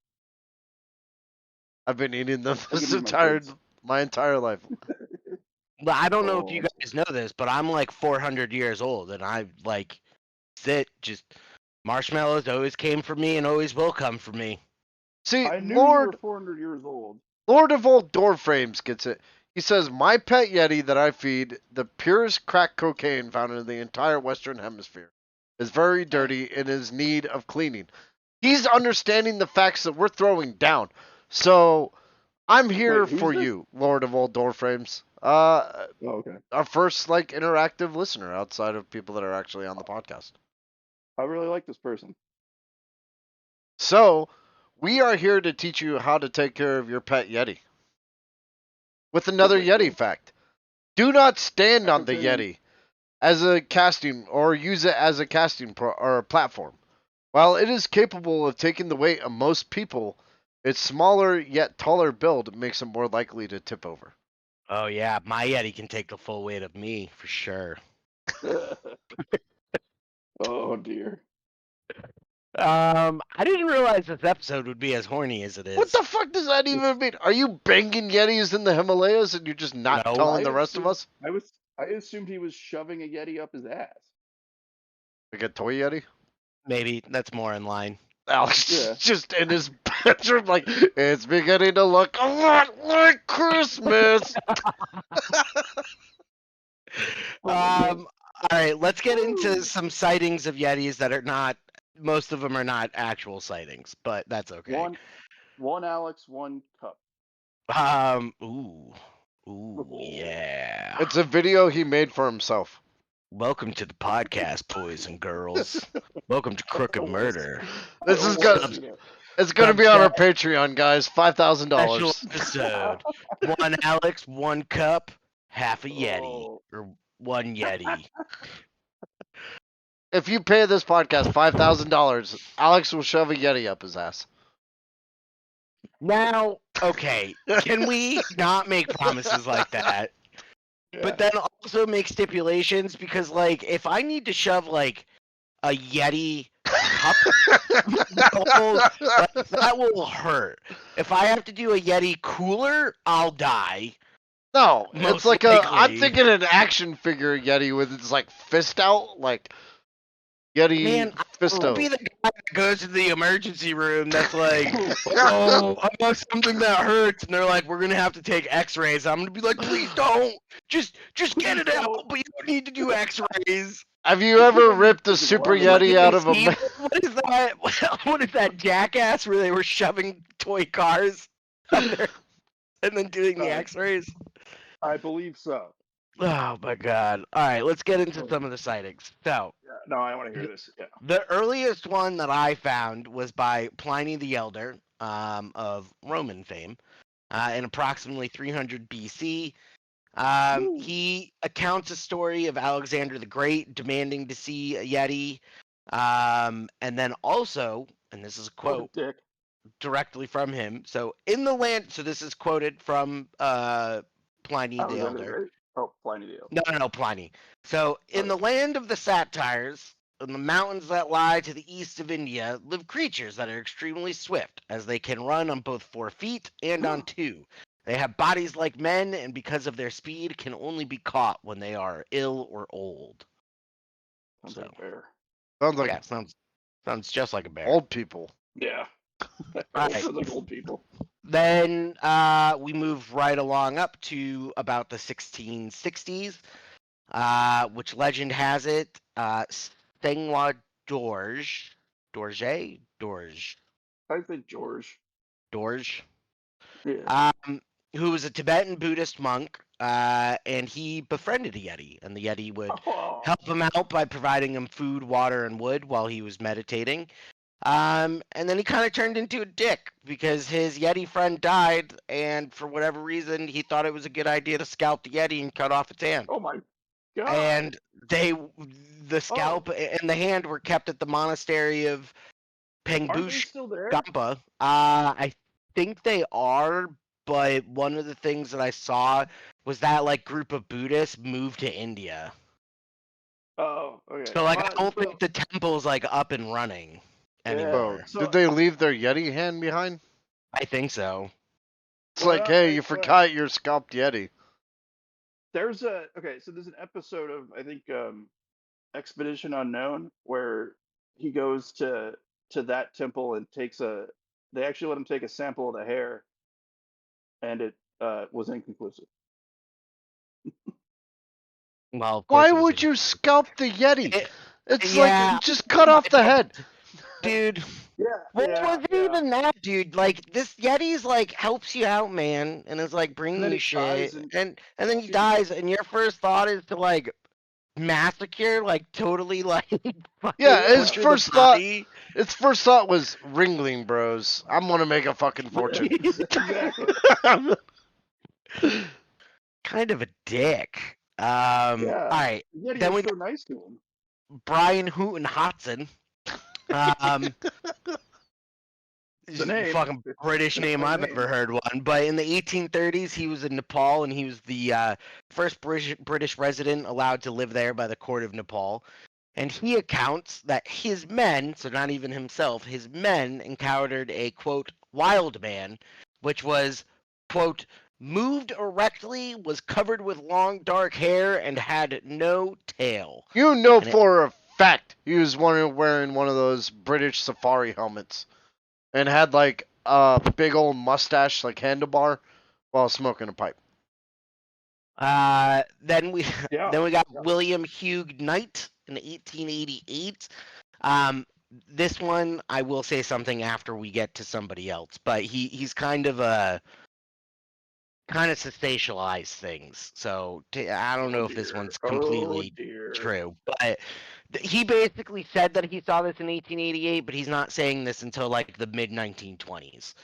I've been eating them I give them to my kids. my entire life. Well, I don't know if you Oh, guys know this, but I'm like 400 years old, and I like just marshmallows always came for me and always will come for me. See, I knew you were Lord 400 years old. Lord of all door frames gets it. He says, "My pet Yeti that I feed, the purest crack cocaine found in the entire Western Hemisphere, is very dirty and is need of cleaning." He's understanding the facts that we're throwing down. So I'm here Wait, who's for this? you, Lord of all door frames. Oh, okay. Our first like interactive listener outside of people that are actually on the podcast. I really like this person. So we are here to teach you how to take care of your pet Yeti. With another Perfect. Yeti Yeah. fact. Do not stand on the Everything. Yeti as a casting or use it as a casting or a platform. While it is capable of taking the weight of most people, its smaller yet taller build makes it more likely to tip over. Oh yeah, my Yeti can take the full weight of me for sure. Oh dear. I didn't realize this episode would be as horny as it What is. the fuck does that It's, even mean? Are you banging Yetis in the Himalayas and you're just not No, telling I the rest of assumed us? I assumed he was shoving a Yeti up his ass. Like a toy Yeti? maybe that's more in line. Alex Yeah. just in his bedroom, like, it's beginning to look a lot like Christmas. Oh my god. All right, let's get into Woo! some sightings of Yetis that are not. Most of them are not actual sightings, but that's okay. One Alex, one cup. Ooh, Oh. yeah. It's a video he made for himself. Welcome to the podcast, boys and girls. Welcome to Crook of Almost. Murder. I This is almost good. Sub seen it. It's gonna be on our subset Patreon, guys. special $5,000. episode. One Alex, one cup, half a Yeti, Oh. or one Yeti. If you pay this podcast $5,000, Alex will shove a Yeti up his ass. Now, okay, can we not make promises like that? Yeah. But then also make stipulations because, like, if I need to shove like a Yeti cup, like, that will hurt. If I have to do a Yeti cooler, I'll die. No, it's Most like I'm likely. thinking an action figure Yeti with its like fist out, like Yeti Man, I fist will be out. the guy that goes to the emergency room that's like, oh, I have something that hurts, and they're like, we're gonna have to take X-rays. I'm gonna be like, please don't, just get Please it out, don't. but you don't need to do X-rays. Have you Just give ever him ripped a super alarm. Like Yeti in out of a? Steve, what is that? What is that Jackass where they were shoving toy cars up there and then doing the Uh, X-rays? I believe so. Oh my God! All right, let's get into Oh, some of the sightings. So, yeah. No, I want to hear this. Yeah. the earliest one that I found was by Pliny the Elder, of Roman fame, in approximately 300 BC. Woo. He accounts a story of Alexander the Great demanding to see a Yeti, and then also, and this is a What a quote dick. directly from him. So in the land, so this is quoted from Pliny the Alexander the Elder. Great. Oh, Pliny the Elder. No, Pliny. So, Oh, in the land of the Satires, in the mountains that lie to the east of India, live creatures that are extremely swift, as they can run on both 4 feet and yeah. on two. They have bodies like men, and because of their speed, can only be caught when they are ill or old. Sounds So, like a bear. Sounds like yeah, sounds just like a bear. old people. Yeah. All It right. sounds like old people. Then we move right along up to about the 1660s. Which legend has it? Sengwa Dorje, I think George. Dorje, Yeah. um, who was a Tibetan Buddhist monk. and he befriended a Yeti, and the Yeti would Oh, help him out by providing him food, water, and wood while he was meditating. And then he kind of turned into a dick because his Yeti friend died, and for whatever reason, he thought it was a good idea to scalp the Yeti and cut off its hand. oh my God. And the Oh, scalp and the hand were kept at the monastery of aren't they Pengbush still there? Gampa. I think they are, but one of the things that I saw was that like group of Buddhists moved to India. Oh, okay. So like I Well, don't think so the temple's like up and running yeah. Bro, anymore. did So they leave their Yeti hand behind? I think so. It's like, hey, you what forgot your scalped Yeti. there's a okay. So there's an episode of I think Expedition Unknown where he goes to that temple and takes a. They actually let him take a sample of the hair, and it was inconclusive. Well, of Why course it was. would you scalp the Yeti? It, It's like, yeah, just cut off the head. dude. Yeah, What yeah, was it yeah. even that, dude? Like this Yeti's like helps you out, man, and is like And bringing then you he dies, shit, and and then he Jesus. dies, and your first thought is to like massacre, like totally like Yeah, fucking Yeah, its first thought was Ringling Bros. I'm gonna make a fucking yeah, fortune. exactly. kind of a dick. All Yeah, right, yet he then was we so got nice to him. Brian Hooten Hodson. Um, It's a name. fucking British It's a name funny I've name. ever heard one. But in the 1830s, he was in Nepal, and he was the first British resident allowed to live there by the court of Nepal. And he accounts that his men, so not even himself, his men encountered a quote wild man, which was quote moved erectly, was covered with long dark hair, and had no tail. You know And it for a fact he was wearing one of those British safari helmets and had like a big old mustache, like handlebar, while smoking a pipe. then we Yeah, then we got yeah. William Hugh Knight in 1888. Um, this one I will say something after we get to somebody else, but he's kind of sensationalize things. So I don't Oh know if this dear. one's Oh completely dear. true, but he basically said that he saw this in 1888, but he's not saying this until like the mid 1920s.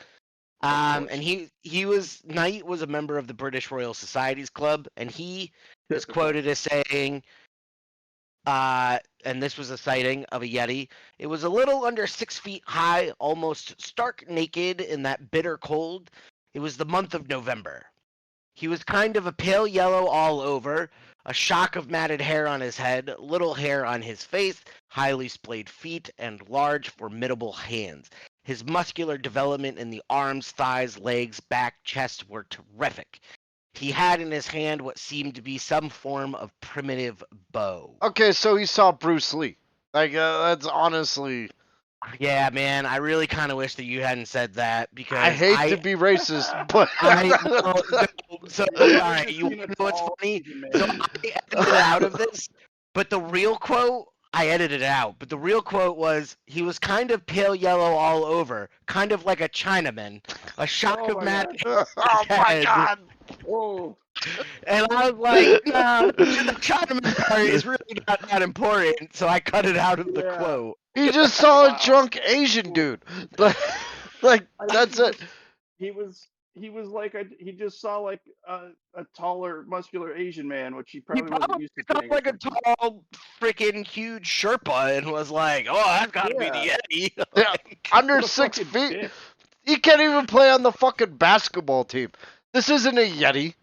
Of And course. Knight was a member of the British Royal Society's club, and he is Typical. quoted as saying, and this was a sighting of a Yeti. It was a little under 6 feet high, almost stark naked in that bitter cold. It was the month of November. He was kind of a pale yellow all over, a shock of matted hair on his head, little hair on his face, highly splayed feet, and large, formidable hands. His muscular development in the arms, thighs, legs, back, chest were terrific. He had in his hand what seemed to be some form of primitive bow. Okay, so he saw Bruce Lee. Like, that's honestly. Yeah, man, I really kind of wish that you hadn't said that I because hate to be racist, but. well, so He all might have right, just you seen want a to know what's tall funny? Asian So man. I edited it out of this, but the real quote I edited it out. But the real quote was he was kind of pale yellow all over, kind of like a Chinaman, a shock Oh of my mad god. Oh my head. god! Whoa. And I was like, no, the Chinaman part is really not that important, so I cut it out of the Yeah. quote. He just saw a Wow. drunk Asian dude. Like, I think that's it. he was like he just saw like a taller, muscular Asian man, which he He probably wasn't probably used to saw seeing or like a something. tall, freaking huge Sherpa and was like, "Oh, that's got to be Yeah. the Yeti." Yeah, under What a 6 feet. dick. He can't even play on the fucking basketball team. This isn't a Yeti.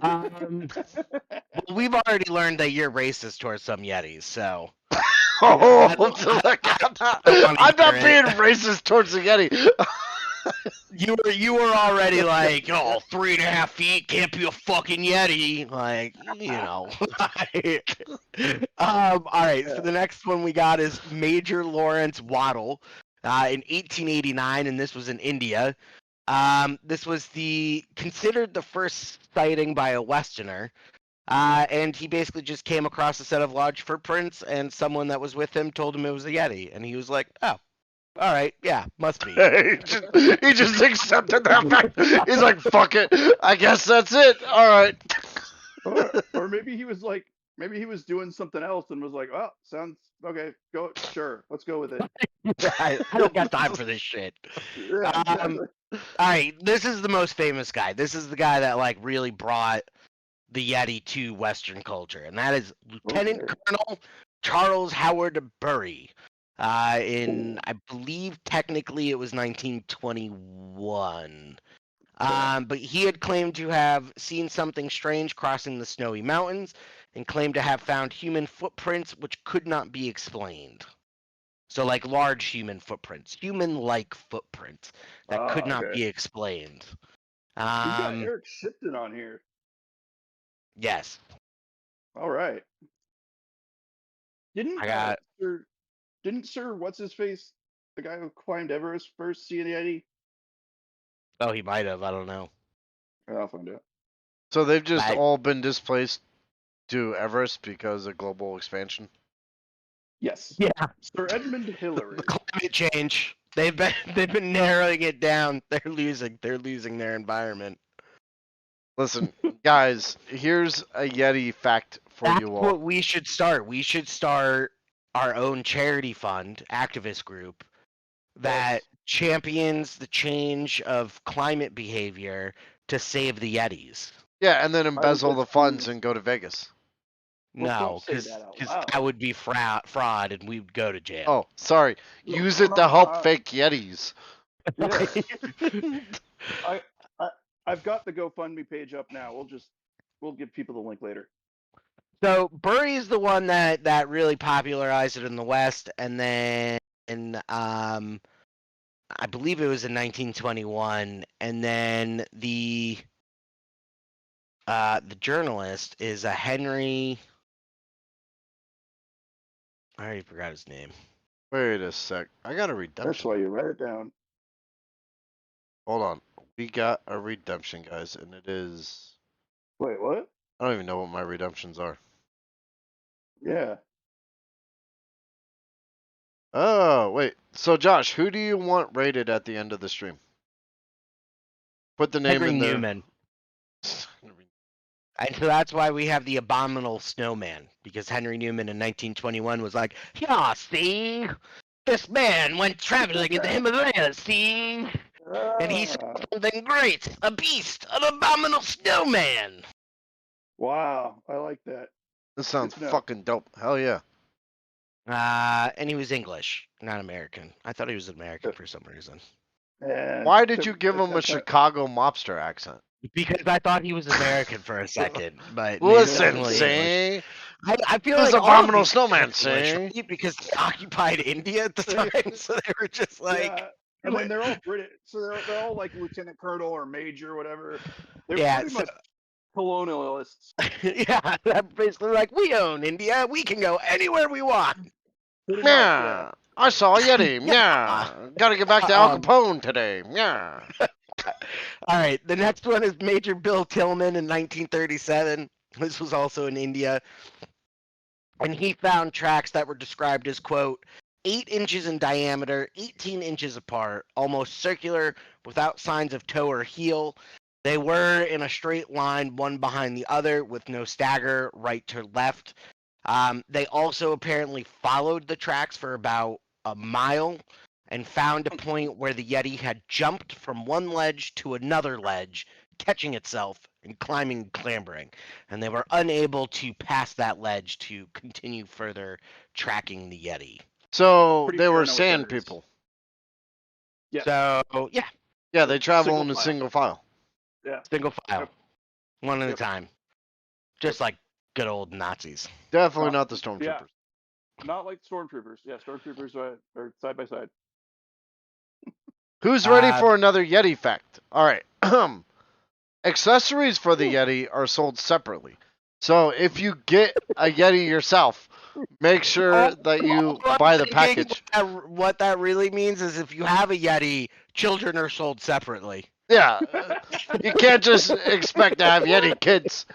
Well, we've already learned that you're racist towards some Yetis, so Oh, I don't, want to I'm hear not it. being racist towards the Yeti. You were already like, oh, 3.5 feet can't be a fucking Yeti, like you know. All right, so Yeah. the next one we got is Major Lawrence Waddle, in 1889, and this was in India. This was considered the first sighting by a Westerner. And he basically just came across a set of large footprints, and someone that was with him told him it was a Yeti, and he was like, "Oh." All right, yeah, must be. He just accepted that fact. He's like, fuck it. I guess that's it. All right. Or maybe he was like, maybe he was doing something else and was like, oh, sounds okay. Go, sure, let's go with it. I don't got time for this shit. Yeah, Um, exactly. all right, this is the most famous guy. This is the guy that like really brought the Yeti to Western culture, and that is Lieutenant Okay. Colonel Charles Howard Bury. In I believe technically it was 1921. But he had claimed to have seen something strange crossing the snowy mountains, and claimed to have found human footprints which could not be explained. So, like large human footprints, human-like footprints that could not Okay. be explained. We've got Um, Eric Shipton on here. yes, All right. Didn't I got. Sir didn't Sir what's his face, the guy who climbed Everest first, see any Yeti? Oh, he might have. I don't know. I'll find out. So they've just I, all been displaced to Everest because of global expansion. Yes. yeah, Sir Edmund Hillary. the climate change. They've been narrowing it down. They're losing. They're losing their environment. Listen, guys, here's a Yeti fact for That's you all. what we should start. We should start our own charity fund, activist group that Yes. champions the change of climate behavior to save the Yetis. Yeah, and then I embezzle would the funds assume. and go to Vegas. Well, don't No, say because that out that loud. would be fraud, and we'd go to jail. Oh, sorry. No, Use no, it no, to no. help fake Yetis. Yeah. I, I I've got the GoFundMe page up now. We'll give people the link later. So Bury is the one that really popularized it in the West, and then I believe it was in 1921, and then the journalist is a Henry. I already forgot his name. Wait a sec. I got a That's redemption. why you write it down. Hold on. We got a redemption, guys, and it is. Wait, what? I don't even know what my redemptions are. Yeah. Oh, wait. So, Josh, who do you want rated at the end of the stream? Put the name Henry in there. Newman. And so that's why we have the abominable snowman, because Henry Newman in 1921 was like, yeah, see, this man went traveling in the Himalayas, see, and he saw Ah, something great, a beast, an abominable snowman. wow, I like that. This sounds Good to know. fucking dope. Hell yeah. And he was English, not American. I thought he was American for some reason. And Why did you give him a that- Chicago mobster accent? Because I thought he was American for a second, but Listen, definitely English. see? I feel This like all of abominable these snowman, were English, see? right? Because they occupied India at the time, so they were just like, yeah, and then they're all British, so they're all like lieutenant colonel or major or whatever. They're yeah, pretty so, much colonialists. yeah, they're basically like, we own India, we can go anywhere we want. Pretty much, yeah. Yeah. I saw a Yeti. Yeah. Yeah. Gotta get back to Al Capone today. Yeah. All right, the next one is Major Bill Tillman in 1937. This was also in India. And he found tracks that were described as, quote, 8 inches in diameter, 18 inches apart, almost circular, without signs of toe or heel. They were in a straight line, one behind the other, with no stagger, right to left. They also apparently followed the tracks for about a mile and found a point where the Yeti had jumped from one ledge to another ledge, catching itself and climbing and clambering. And they were unable to pass that ledge to continue further tracking the Yeti. So Pretty they sure I were know what sand that is. people. Yeah. So, yeah, Yeah, they travel Single in a file. single file. Yeah. single file, Yep. one at a Yep. time. Just like good old Nazis. Definitely Not- not the stormtroopers. Yeah. Not like stormtroopers. Yeah, stormtroopers are side by side. Who's ready for another Yeti fact? All right. Accessories for the Yeti are sold separately. So if you get a Yeti yourself, make sure that you buy the package. What that really means is if you have a Yeti, children are sold separately. Yeah. You can't just expect to have Yeti kids.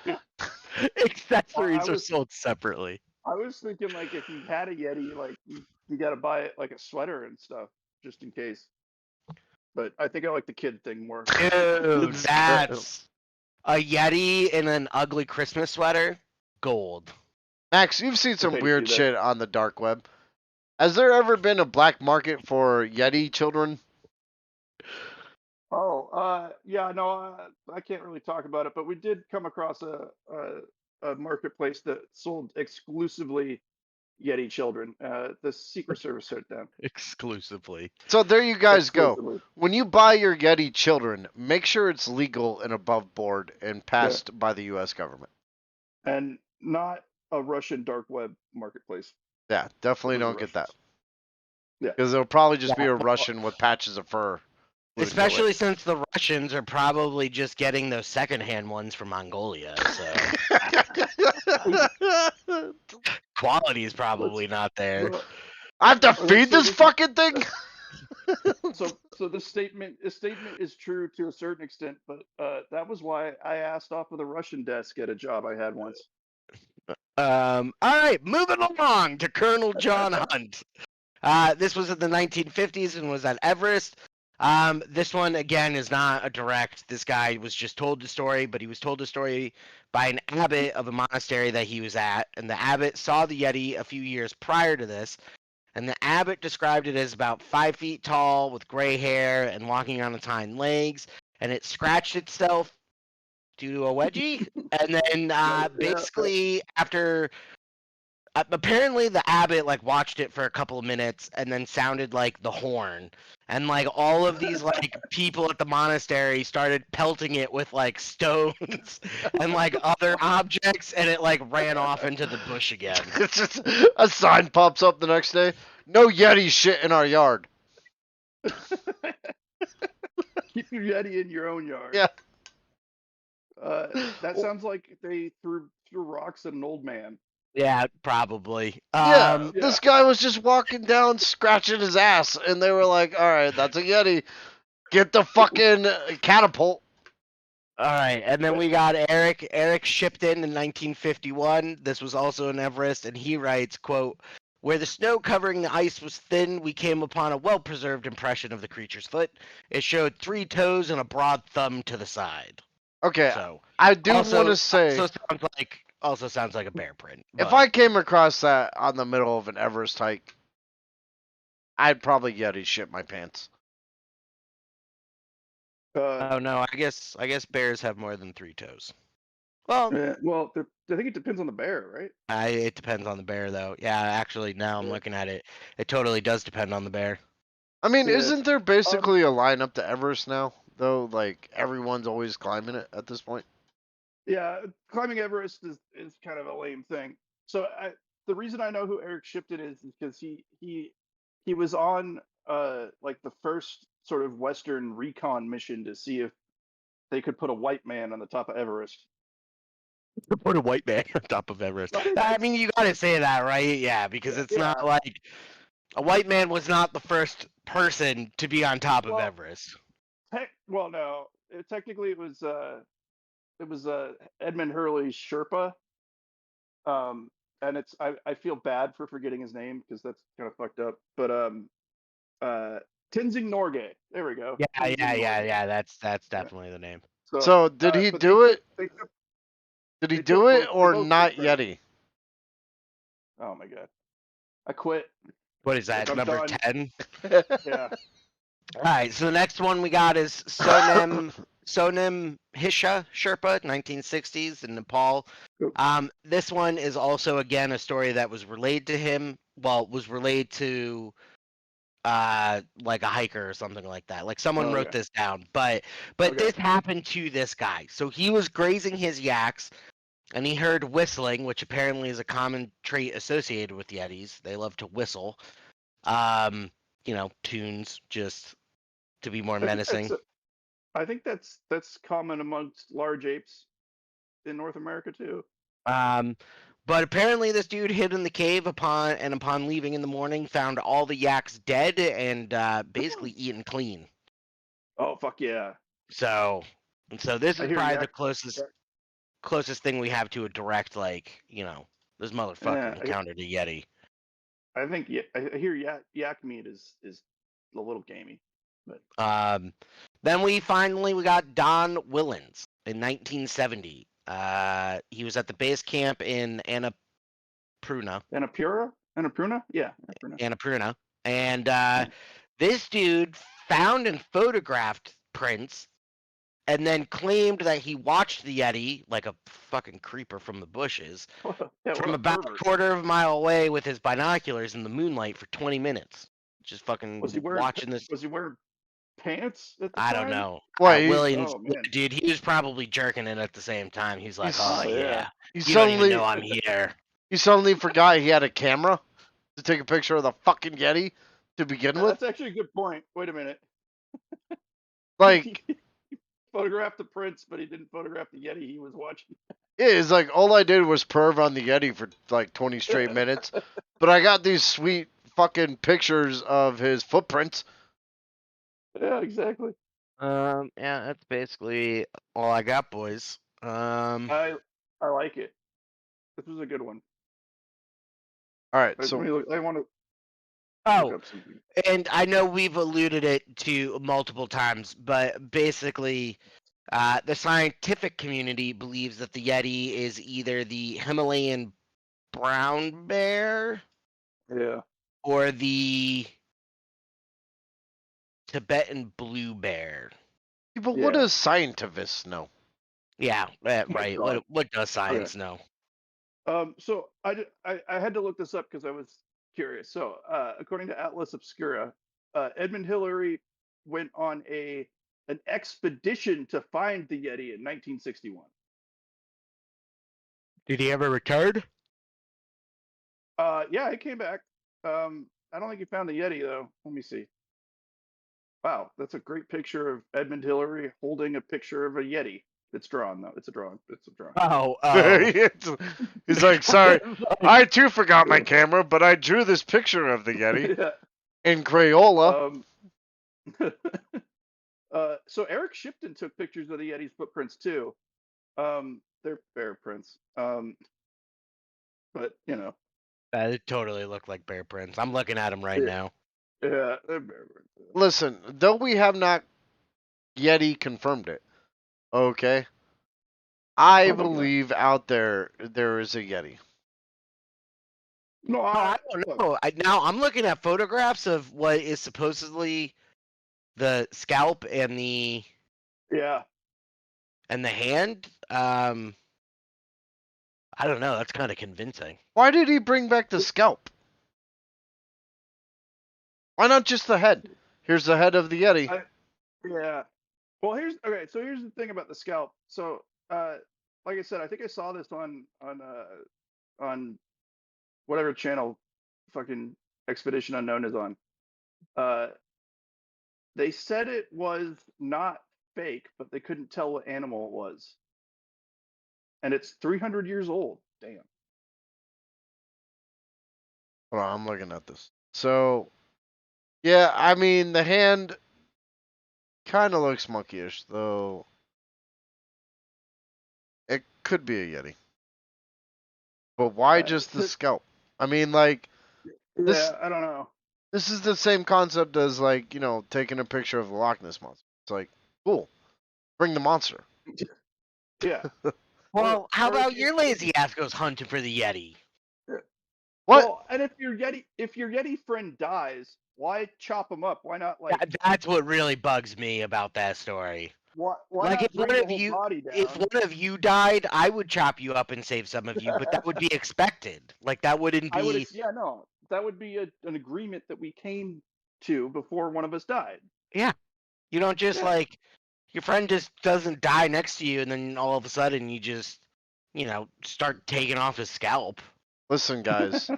Accessories I are was- sold separately. I was thinking like if you had a Yeti, like you got to buy it like a sweater and stuff. just in case. But I think I like the kid thing more. Dude, It's that's a Yeti in an ugly Christmas sweater. Gold. Max, you've seen some Thank you. weird shit on the dark web. Has there ever been a black market for Yeti children? Oh, yeah, no, I can't really talk about it, but we did come across a marketplace that sold exclusively Yeti children. The Secret Service shut down Exclusively. So there you guys go. exclusively. When you buy your Yeti children, make sure it's legal and above board and Yeah, passed by the U.S. government. and not a Russian dark web marketplace Yeah, for definitely the don't get that. Russians. Yeah, Because it'll probably just Yeah, be a well, Russian with patches of fur glued to especially since the Russians are probably just getting those secondhand ones from Mongolia, so it. quality is let's probably not there. well, I have to let's feed say this this is fucking thing? so this statement is true to a certain extent, but that was why I asked off of the Russian desk at a job I had once. All right, moving along to Colonel John Hunt. This was in the 1950s and was at Everest. This one again is not a direct. This guy was just told the story, but he was told the story by an abbot of a monastery that he was at, and the abbot saw the Yeti a few years prior to this, and the abbot described it as about 5 feet tall with gray hair and walking on its hind legs, and it scratched itself due to a wedgie, and then Yeah, basically after apparently the abbot like watched it for a couple of minutes and then sounded like the horn, and like all of these like people at the monastery started pelting it with like stones and like other objects, and it like ran off into the bush again. It's just a sign pops up the next day. No Yeti shit in our yard. keep your Yeti in your own yard. Yeah. That sounds like they threw rocks at an old man. Yeah, probably. Yeah, Yeah. this guy was just walking down scratching his ass, and they were like, all right, that's a Yeti. Get the fucking catapult. All right, and then we got Eric. Eric shipped in 1951. This was also in Everest, and he writes, "quote Where the snow covering the ice was thin, we came upon a well-preserved impression of the creature's foot. It showed 3 toes and a broad thumb to the side. Okay, So, I do want to say, also sounds like a bear print. if But I came across that on the middle of an Everest hike, I'd probably Yeti shit my pants. oh no, I guess bears have more than 3 toes. Well, Well, I think it depends on the bear, right? it depends on the bear, though. Yeah, actually, now I'm Yeah. looking at it. It totally does depend on the bear. I mean, Yeah. isn't there basically a line up to Everest now, though? Like, everyone's always climbing it at this point? Yeah, climbing Everest is kind of a lame thing. So the reason I know who Eric Shipton is because he was on like the first sort of Western recon mission to see if they could put a white man on the top of Everest. Put a white man on top of Everest. I mean, I mean, you gotta say that, right? Yeah, because it's yeah. not like a white man was not the first person to be on top of Well, Everest. well, no. Technically, it was Edmund Hurley's Sherpa. And I feel bad for forgetting his name because that's kind of fucked up. But uh, Tenzing Norgay. There we go. Yeah, Tenzing Norgay. yeah. That's Yeah. definitely the name. So, did he but do it? They Did he they do took it both. They or both not took credit. Yeti? Oh my god, I quit. What is that? I'm Number done. 10? Yeah. All right. So the next one we got is Sonem Hisha Sherpa, 1960s in Nepal. This one is also again a story that was relayed to him. Well, was relayed to like a hiker or something like that. Like someone wrote Okay. this down, but this happened to this guy. So he was grazing his yaks and he heard whistling, which apparently is a common trait associated with Yetis. They love to whistle. Tunes just to be more I think menacing. that's common amongst large apes in North America too. But apparently this dude hid in the cave upon leaving in the morning, found all the yaks dead and basically eaten clean. Oh fuck yeah! So this I is hear probably the yak. closest thing we have to a direct, like, this motherfucker Yeah, encountered a Yeti. I think I hear yak meat is a little gamey. But Then we got Don Willens in 1970. He was at the base camp in Annapurna. Annapurna? Yeah, Annapurna. And this dude found and photographed prints and then claimed that he watched the Yeti like a fucking creeper from the bushes Yeah, from what a about pervert. a quarter of a mile away with his binoculars in the moonlight for 20 minutes. Just Was he fucking wearing watching this. Was he wearing pants at the I don't time? know. What, Williams, Oh man. dude, he was probably jerking it at the same time. He's like, He's- oh, Oh yeah. yeah. he You don't even suddenly know I'm here. he suddenly forgot he had a camera to take a picture of the fucking Yeti to begin with. That's actually a good point. Wait a minute. Like, He photographed the prints, but he didn't photograph the Yeti he was watching. yeah, it's like all I did was perv on the Yeti for like 20 straight minutes, but I got these sweet fucking pictures of his footprints. Yeah, exactly. Yeah, that's basically all I got, boys. I like it. This was a good one. All right, Let so me look. I want to look Oh, up something. and I know we've alluded it to multiple times, but basically, the scientific community believes that the Yeti is either the Himalayan brown bear Yeah. or the Tibetan blue bear. but what does scientists know? Yeah, right. God. What does science know? So I had to look this up because I was curious. So according to Atlas Obscura, Edmund Hillary went on an expedition to find the Yeti in 1961. Did he ever return? Yeah, he came back. I don't think he found the Yeti though. Let me see. Wow, that's a great picture of Edmund Hillary holding a picture of a Yeti. It's drawn though. It's a drawing. It's a drawing. Oh. He's like, sorry, I too forgot my camera, but I drew this picture of the Yeti Yeah. in Crayola. So Eric Shipton took pictures of the Yeti's footprints too. They're bear prints. But you know. It totally looked like bear prints. I'm looking at him right now. Yeah, they're bear prints. Listen, though we have not Yeti confirmed it, okay? I Oh my God. believe out there is a Yeti. No, I don't know. Now I'm looking at photographs of what is supposedly the scalp and the hand. I don't know. That's kind of convincing. Why did he bring back the scalp? Why not just the head? Here's the head of the Yeti. Yeah. Well, here's the thing about the scalp. So, like I said, I think I saw this on whatever channel fucking Expedition Unknown is on. They said it was not fake, but they couldn't tell what animal it was. And it's 300 years old. Damn. Hold on, I'm looking at this. So, yeah, I mean, the hand kind of looks monkeyish, though. It could be a Yeti. But why just the scalp? I mean, like, this, I don't know. This is the same concept as, like, you know, taking a picture of the Loch Ness Monster. It's like, cool. Bring the monster. Yeah. Well, how about your lazy ass goes hunting for the Yeti? What? Well, and if your Yeti friend dies, why chop him up? Why not like? That's what really bugs me about that story. Why Like not if bring one the of whole you, body down? if one of you died, I would chop you up and save some of you, but that would be expected. Like that wouldn't be. That would be an agreement that we came to before one of us died. Yeah, you don't just like your friend just doesn't die next to you, and then all of a sudden you just, start taking off his scalp. Listen, guys.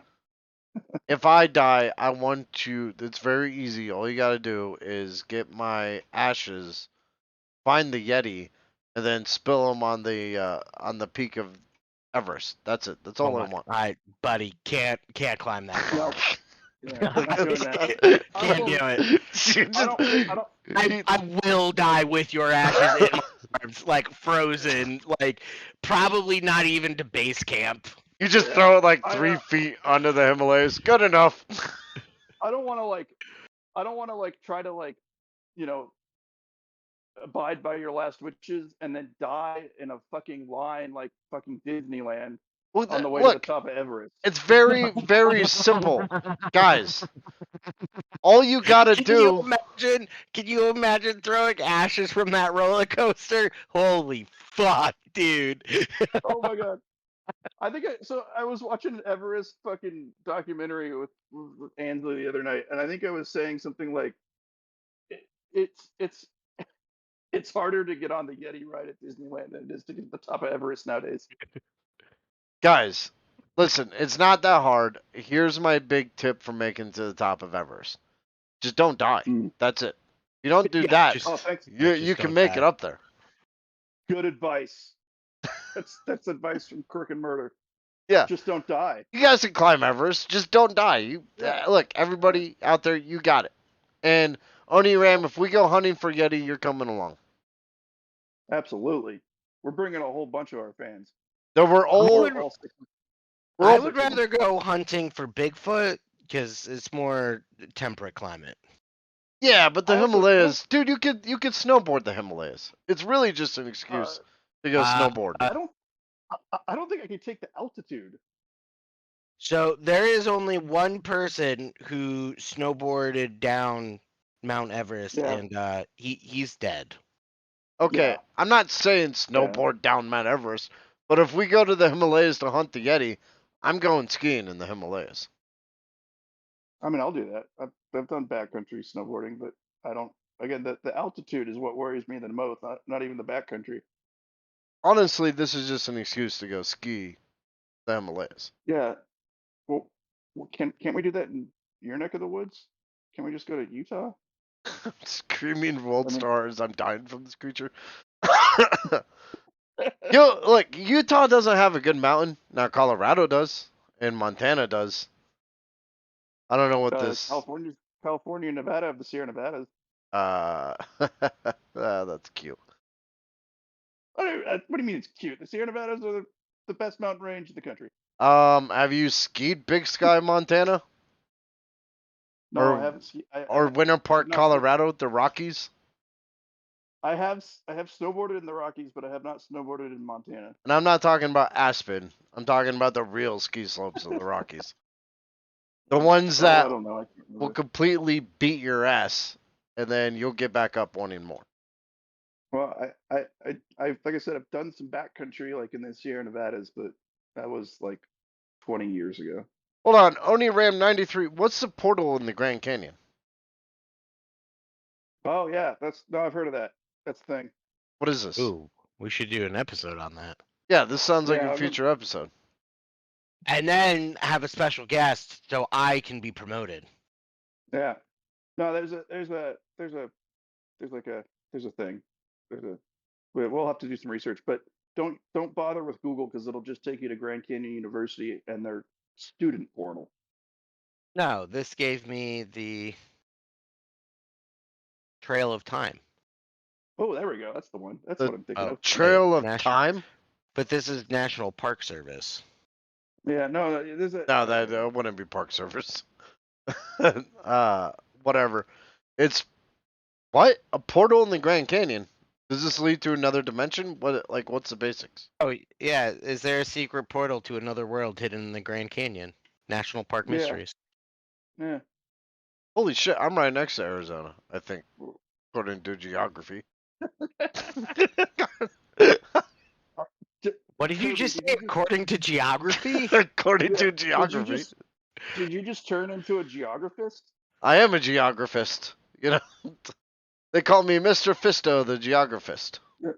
If I die, I want you. It's very easy. All you gotta do is get my ashes, find the Yeti, and then spill them on the peak of Everest. That's it. That's all I want. All right, buddy, can't climb that far. Yeah, I'm not doing that. Can't do it. I will die with your ashes in my arms, like frozen, like probably not even to base camp. You just throw it like 3 feet under the Himalayas. Good enough. I don't want I don't want to like try to like you know abide by your last wishes and then die in a fucking line like fucking Disneyland Well, on the way to the look, top of Everest. it's very, very simple, guys. All you gotta Can you do. imagine? Can you imagine throwing ashes from that roller coaster? Holy fuck, dude! Oh my god. I was watching an Everest fucking documentary with Angela the other night, and I think I was saying something like it, it's it's harder to get on the Yeti ride at Disneyland than it is to get to the top of Everest nowadays. Guys, listen, it's not that hard. Here's my big tip for making to the top of Everest. Just don't die. Mm. That's it. If you don't do Yeah, that, Oh, thanks. you just can don't make it die. up there. Good advice. That's advice from Crook and Murder. Yeah. Just don't die. You guys can climb Everest. Just don't die. Yeah. Look, everybody out there, you got it. And Oni Ram, if we go hunting for Yeti, you're coming along. Absolutely. We're bringing a whole bunch of our fans. Though we're I all, would, All six. we're I all would rather go hunting for Bigfoot because it's more temperate climate. yeah, but the I also Himalayas, dude, you could snowboard the Himalayas. It's really just an uh, excuse to go Uh, snowboard. I don't I don't think I can take the altitude. So there is only one person who snowboarded down Mount Everest, Yeah. and he's dead. Okay, Yeah. I'm not saying Yeah. snowboard down Mount Everest, but if we go to the Himalayas to hunt the Yeti, I'm going skiing in the Himalayas. I mean, I'll do that. I've done backcountry snowboarding, but I don't. Again, the altitude is what worries me the most. Not even the backcountry. Honestly, this is just an excuse to go ski the Himalayas. Yeah. Well, can't we do that in your neck of the woods? Can we just go to Utah? Screaming world I mean, stars, I'm dying from this creature. Yo, look, Utah doesn't have a good mountain. Now Colorado does, and Montana does. I don't know what this. California, and Nevada have the Sierra Nevadas. Uh, that's cute. What do you mean it's cute? The Sierra Nevadas are the best mountain range in the country. Have you skied Big Sky, Montana, No, I or haven't. or Winter I have Park, not. Colorado, the Rockies? I have snowboarded in the Rockies, but I have not snowboarded in Montana. And I'm not talking about Aspen. I'm talking about the real ski slopes of the Rockies. The ones Oh, that I don't know. I can't will remember. completely beat your ass, and then you'll get back up wanting more. Well, like I said, I've done some backcountry like in the Sierra Nevadas, but that was like 20 years ago. Hold on, Oni Ram 93. What's the portal in the Grand Canyon? Oh yeah, no, I've heard of that. That's the thing. What is this? Ooh, we should do an episode on that, Yeah, this sounds like Yeah, a I remember. future episode. and then have a special guest so I can be promoted. Yeah. No, there's like there's a thing. There's a we'll have to do some research, but don't bother with Google because it'll just take you to Grand Canyon University and their student portal. No, this gave me the Trail of Time. Oh, there we go. That's the one. That's The what I'm thinking of. Trail of National, Time? but this is National Park Service. Yeah, no, there's a No, that wouldn't be Park Service. Whatever. It's what? A portal in the Grand Canyon. Does this lead to another dimension? What's the basics? Oh yeah, is there a secret portal to another world hidden in the Grand Canyon? National Park yeah, Mysteries. yeah. Holy shit, I'm right next to Arizona, I think, according to geography. What did you Kirby, just say? According to geography? According to Did you geography. just did you just turn into a geographist? I am a geographist. You know, they call me Mr. Fisto, the geographist. Yeah.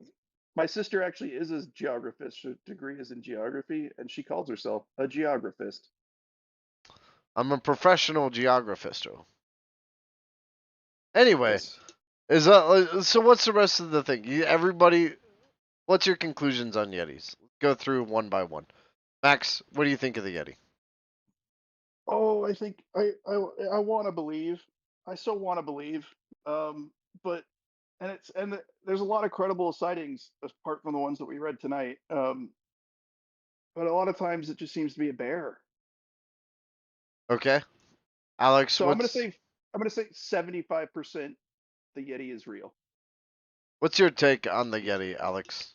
My sister actually is a geographist. Her degree is in geography, and she calls herself a geographist. I'm a professional geographist. Anyway, Yes. so what's the rest of the thing? Everybody, what's your conclusions on Yetis? Let's go through one by one. Max, what do you think of the Yeti? Oh, I think I want to believe. I still want to believe. But there's a lot of credible sightings apart from the ones that we read tonight. But a lot of times it just seems to be a bear. Okay, Alex, So I'm gonna what's say I'm gonna say 75% the Yeti is real. What's your take on the Yeti, Alex?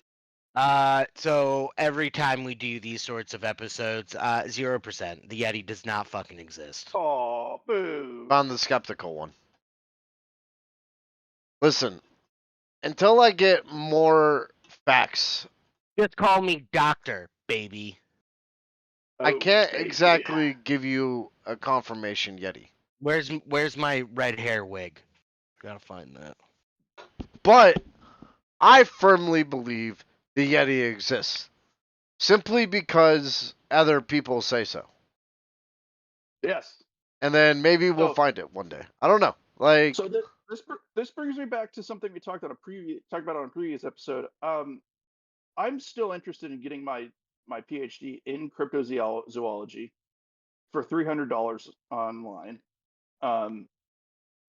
So every time we do these sorts of episodes, 0%. The Yeti does not fucking exist. Oh, boo. On the skeptical one. Listen, until I get more facts, Just call me doctor, baby. I Oh, can't baby. exactly give you a confirmation Yeti. Where's my red hair wig? Gotta find that. But I firmly believe the Yeti exists. Simply because other people say so. Yes. And then maybe we'll So, find it one day. I don't know. Like, so this brings me back to something we talked about on a previous episode. I'm still interested in getting my PhD in cryptozoology for $300 online. Um,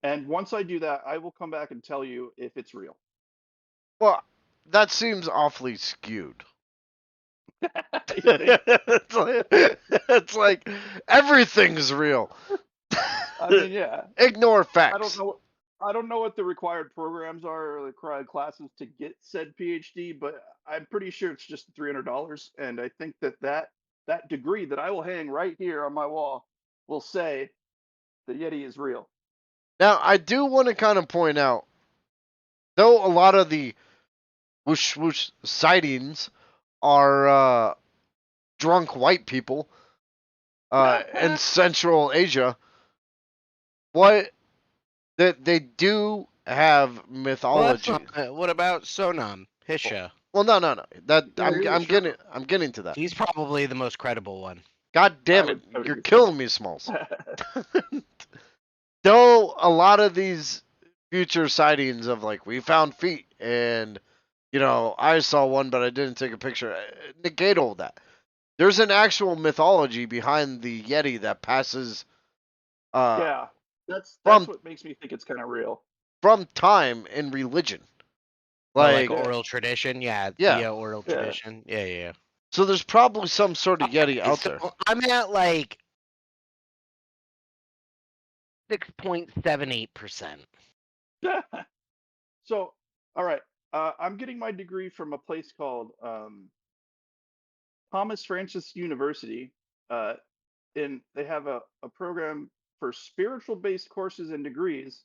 and once I do that, I will come back and tell you if it's real. well, that seems awfully skewed. You think? It's like everything's real. I mean, yeah. Ignore I don't facts. know. I don't know what the required programs are or the required classes to get said PhD, but I'm pretty sure it's just $300. And I think that degree that I will hang right here on my wall will say the Yeti is real. Now, I do want to kind of point out, though a lot of the whoosh whoosh sightings are drunk white people in Central Asia, what that they do have Well, that's mythology. not. What about Sonam Hisha? Well, no. That Yeah, I'm sure. getting to that. He's probably the most credible one. God damn it, I would you're agree with killing me, Smalls. Though a lot of these future sightings of like we found feet and I saw one but I didn't take a picture, negate all that. There's an actual mythology behind the Yeti that passes uh Yeah, that's from what makes me think it's kind of real. time in religion. Oh, like Like, Yeah, oral tradition? Yeah, yeah. via oral yeah. tradition. Yeah. So there's probably some sort of Yeti Okay, out so there. I'm at like 6.78%. So, all right, I'm getting my degree from a place called Thomas Francis University. Uh, and they have a program for spiritual based courses and degrees,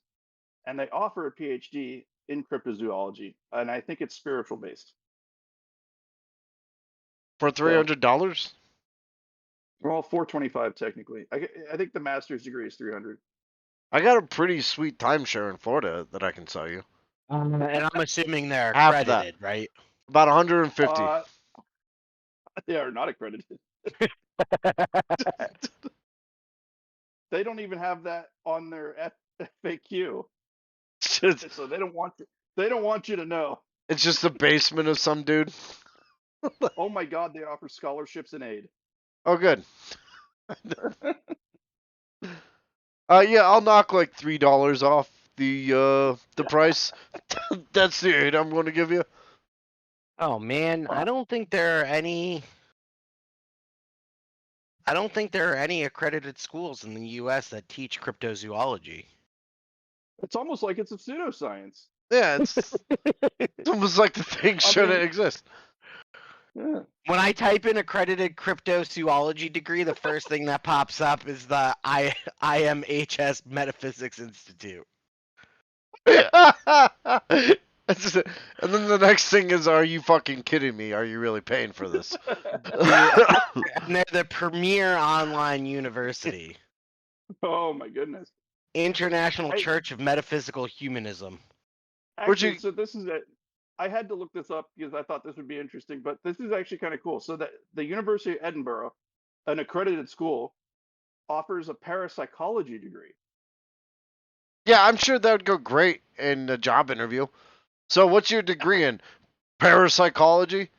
and they offer a PhD in cryptozoology. And I think it's spiritual based. For So, $300? well, 425 technically. I think the master's degree is 300. I got a pretty sweet timeshare in Florida that I can sell you. And I'm assuming they're Half that. accredited, right? About 150. Uh, they are not accredited. They don't even have that on their FAQ. So they don't want you to know. It's just the basement of some dude. Oh my God, they offer scholarships and aid. Oh, good. Yeah, I'll knock like $3 off the price. That's the aid I'm going to give you. Oh man, I don't think there are any. I don't think there are any accredited schools in the U.S. that teach cryptozoology. It's almost like it's a pseudoscience. Yeah, it's almost like the thing I shouldn't mean, exist. yeah. When I type in accredited cryptozoology degree, the first thing that pops up is the IMHS Metaphysics Institute. That's just it. And then the next thing is, are you fucking kidding me? Are you really paying for this? And they're the premier online university. Oh my goodness. International I Church of Metaphysical Humanism. Where'd actually, you? so this is it. I had to look this up because I thought this would be interesting, but this is actually kind of cool. So that the University of Edinburgh, an accredited school, offers a parapsychology degree. Yeah, I'm sure that would go great in a job interview. So, what's your degree in? Parapsychology?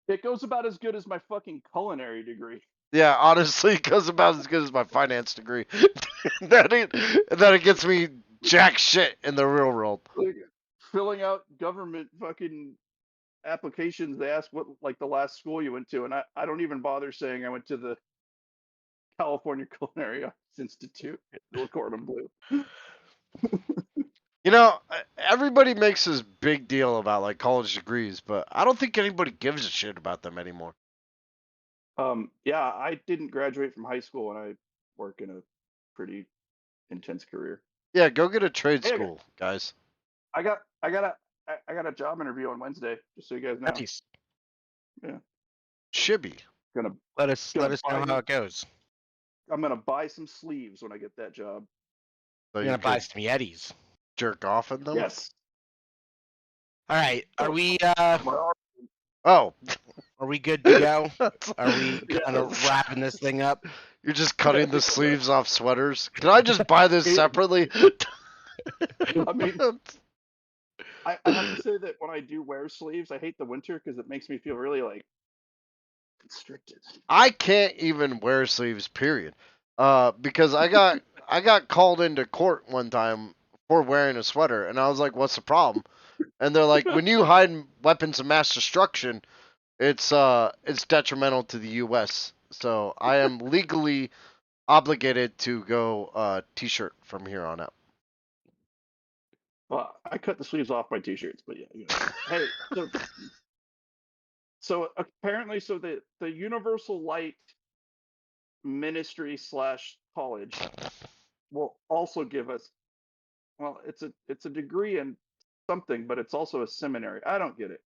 It goes about as good as my fucking culinary degree. Yeah, honestly, it goes about as good as my finance degree. that it gets me jack shit in the real world. Like, filling out government fucking applications, they ask what like the last school you went to, and I don't even bother saying I went to the California Culinary Arts Institute, the Cordon Bleu. You know, everybody makes this big deal about like college degrees, but I don't think anybody gives a shit about them anymore. Yeah, I didn't graduate from high school, and I work in a pretty intense career. Yeah, go get a trade Hey, school, guys. I got I got a I got a job interview on Wednesday, just so you guys know. Nice. Yeah, Shibby. gonna Let us gonna know buy how it goes. I'm gonna buy some sleeves when I get that job. So You're you gonna buy could some Yetis. jerk off in them. Yes. All right. Are Oh, we my arm. Oh. good to go? That's- Are we kind of Yes. wrapping this thing up? You're just Yeah, I cutting the think so. sleeves off sweaters. Can I just buy this separately? I mean, I have to say that when I do wear sleeves, I hate the winter because it makes me feel really like constricted. I can't even wear sleeves, period. Because I got called into court one time for wearing a sweater, and I was like, "What's the problem?" And they're like, "When you hide weapons of mass destruction, it's detrimental to the U.S. So I am legally obligated to go t-shirt from here on out." Well, I cut the sleeves off my t-shirts, but yeah, you know. Hey, so apparently, so the Universal Light Ministry slash college will also give us, well, it's a degree in something, but it's also a seminary. I don't get it.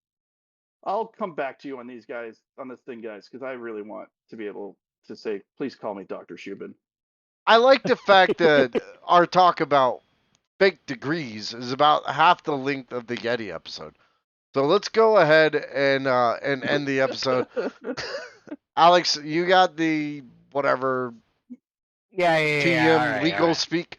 I'll come back to you on these guys on this thing, guys, because I really want to be able to say, please call me Dr. Shubin. I like the fact that our talk about fake degrees is about half the length of the Yeti episode. So let's go ahead and end the episode. Alex, you got the whatever Yeah. All TM right. All legal right. speak.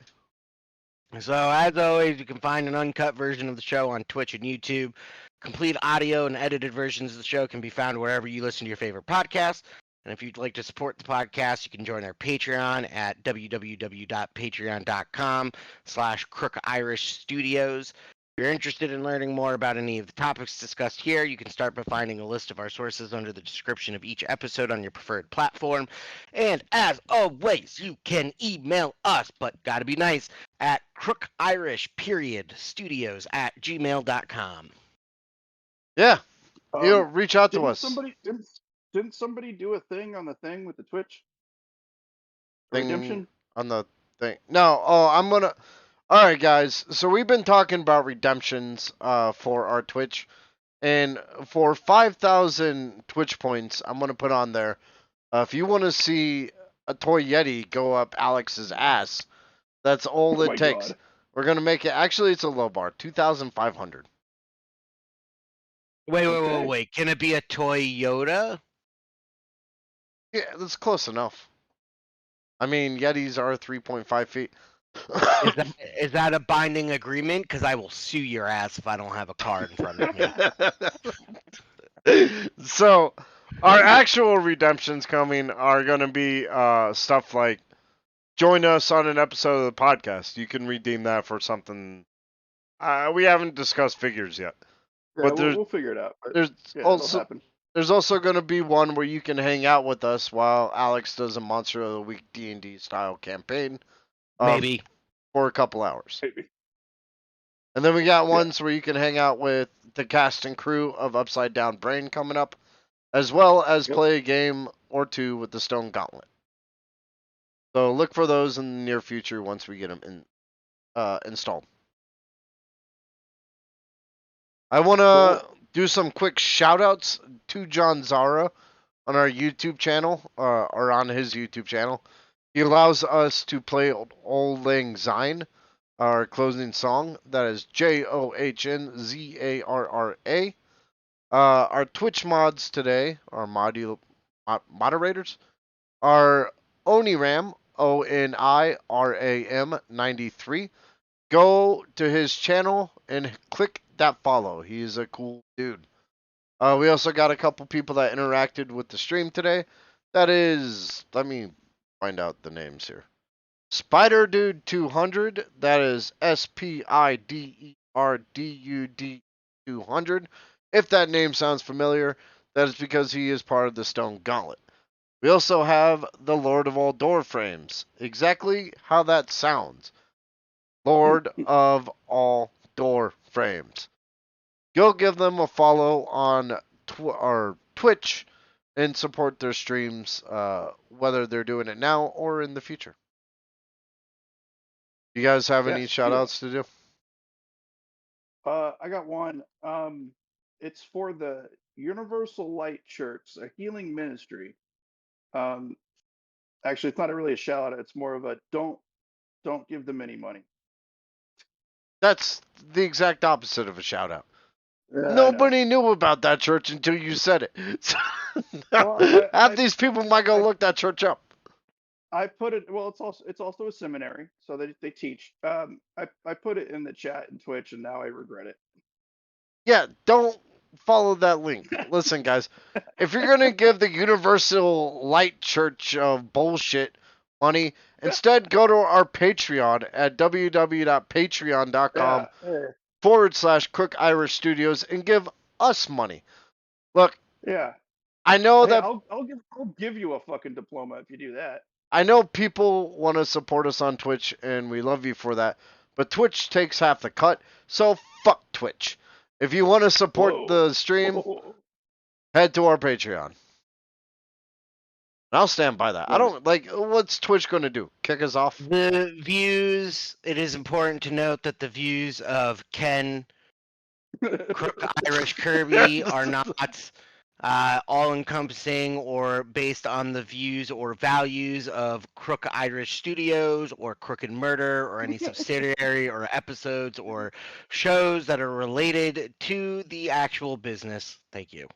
So, as always, you can find an uncut version of the show on Twitch and YouTube. Complete audio and edited versions of the show can be found wherever you listen to your favorite podcasts. And if you'd like to support the podcast, you can join our Patreon at www.patreon.com/Crook Irish Studios. If you're interested in learning more about any of the topics discussed here, you can start by finding a list of our sources under the description of each episode on your preferred platform. And as always, you can email us, but gotta be nice, at crookirish.studios@gmail.com. Yeah, you Um, reach out to didn't us. somebody didn't somebody do a thing on the thing with the Twitch? A Thing redemption? on the thing. No, oh, I'm gonna. All right, guys. So we've been talking about redemptions for our Twitch, and for 5,000 Twitch points, I'm gonna put on there. If you want to see a toy Yeti go up Alex's ass, that's all Oh it my takes. god. We're gonna make it. Actually, it's a low bar, 2,500. Okay. Wait. Can it be a toy Yoda? Yeah, that's close enough. I mean, Yetis are 3.5 feet. Is that is that a binding agreement? Because I will sue your ass if I don't have a card in front of me. So, our actual redemptions coming are going to be stuff like join us on an episode of the podcast. You can redeem that for something. We haven't discussed figures yet, Yeah, but we'll figure it out. But there's yeah, it'll also happen. there's also going to be one where you can hang out with us while Alex does a Monster of the Week D&D style campaign Maybe. for a couple hours. Maybe. And then we got Yeah. ones where you can hang out with the cast and crew of Upside Down Brain coming up, as well as Yep. play a game or two with the Stone Gauntlet. So look for those in the near future once we get them installed. I want to Cool. do some quick shout outs to John Zara on our YouTube channel, or on his YouTube channel. He allows us to play Old Lang Syne, our closing song. That is JOHNZARRA. Our Twitch mods today, our moderators, are Oniram, ONIRAM 93. Go to his channel and click that follow. He's a cool dude. We also got a couple people that interacted with the stream today. That is, let me find out the names here. Spider Dude 200. That is SPIDERDUD 200. If that name sounds familiar, that is because he is part of the Stone Gauntlet. We also have the Lord of all door frames. Exactly how that sounds. Lord of all door frames. Go give them a follow on Twitch and support their streams, whether they're doing it now or in the future. You guys have any Yes, shout do outs to do? I got one. It's for the Universal Light Church, a healing ministry. Um, Actually, it's not really a shout out. It's more of a don't give them any money. That's the exact opposite of a shout out. Yeah, I know. Nobody knew about that church until you said it. So, Well, half these people might go look that church up. I put it. Well, it's also a seminary, so they teach. I put it in the chat and Twitch, and now I regret it. Yeah, don't follow that link. Listen, guys, if you're gonna give the Universal Light Church of bullshit money, instead go to our Patreon at www.patreon.com Yeah, /Crook Irish Studios and give us money. Look, yeah. I know Hey, that I'll give you a fucking diploma if you do that. I know people want to support us on Twitch, and we love you for that. But Twitch takes half the cut, so fuck Twitch. If you want to support Whoa. the stream, Whoa. head to our Patreon. And I'll stand by that. I Nice. don't like. What's Twitch going to do? Kick us off? The views. It is important to note that the views of Ken, Crook, Irish, Kirby are not all-encompassing or based on the views or values of Crook Irish Studios or Crooked Murder or any subsidiary or episodes or shows that are related to the actual business. Thank you.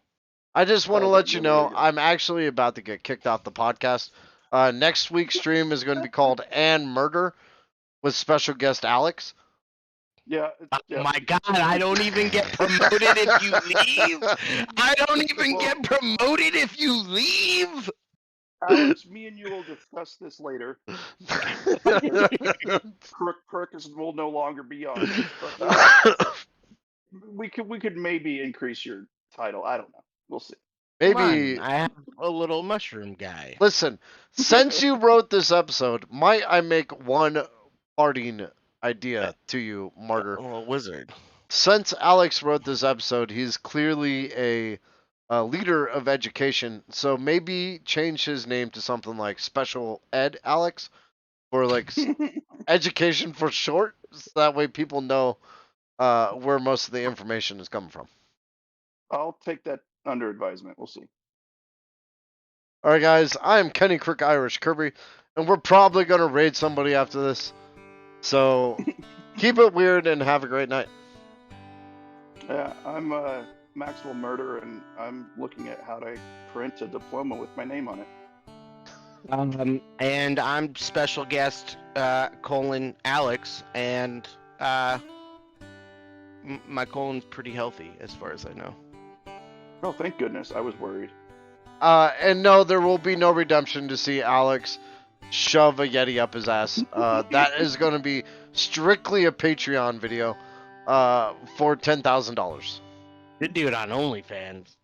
I just want to Okay, let you know I'm actually about to get kicked off the podcast. Next week's stream is going to be called "And Murder" with special guest Alex. Yeah. Oh Yeah. my God, I don't even get promoted if you leave. I don't even get promoted if you leave. Alex, me and you will discuss this later. Crook will no longer be on this, but we could maybe increase your title. I don't know. We'll see. Come on, Maybe I have a little mushroom guy. listen. Since you wrote this episode, might I make one parting idea to you, Martyr? A little wizard. Since Alex wrote this episode, he's clearly a leader of education. So maybe change his name to something like Special Ed Alex, or like education for short. So that way people know where most of the information is coming from. I'll take that under advisement. We'll see. All right, guys. I'm Kenny Crook Irish Kirby, and we're probably gonna raid somebody after this. So keep it weird and have a great night. Yeah, I'm Maxwell Murder, and I'm looking at how to print a diploma with my name on it. And I'm special guest Alex, and my colon's pretty healthy as far as I know. Oh, thank goodness. I was worried. And no, there will be no redemption to see Alex shove a Yeti up his ass. That is going to be strictly a Patreon video for $10,000. Could do it on OnlyFans.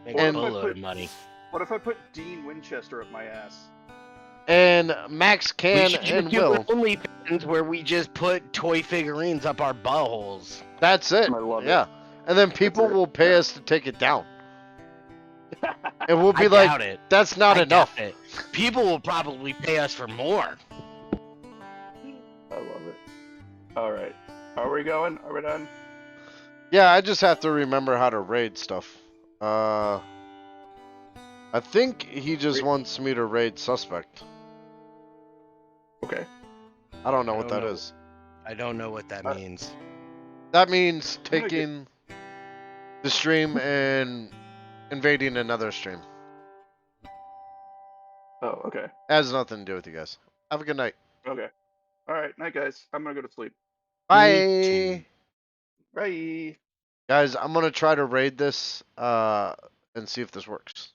Make Or a if I boatload put- of money. What if I put Dean Winchester up my ass? And Max We can should and just do will. OnlyFans where we just put toy figurines up our buttholes. That's it. I love it. Yeah. And then people it. will pay us to take it down. And we'll be I like, doubt it. that's not I enough. doubt it. People will probably pay us for more. I love it. All right. Are we going? Are we done? Yeah, I just have to remember how to raid stuff. I think he just wants me to raid suspect. Okay. I don't know I what don't that know. is. I don't know what that means. That means I'm gonna taking the stream and invading another stream. Oh, okay. It has nothing to do with you guys. Have a good night. Okay. All right. Night, guys. I'm going to go to sleep. Bye. Bye. Guys, I'm going to try to raid this and see if this works.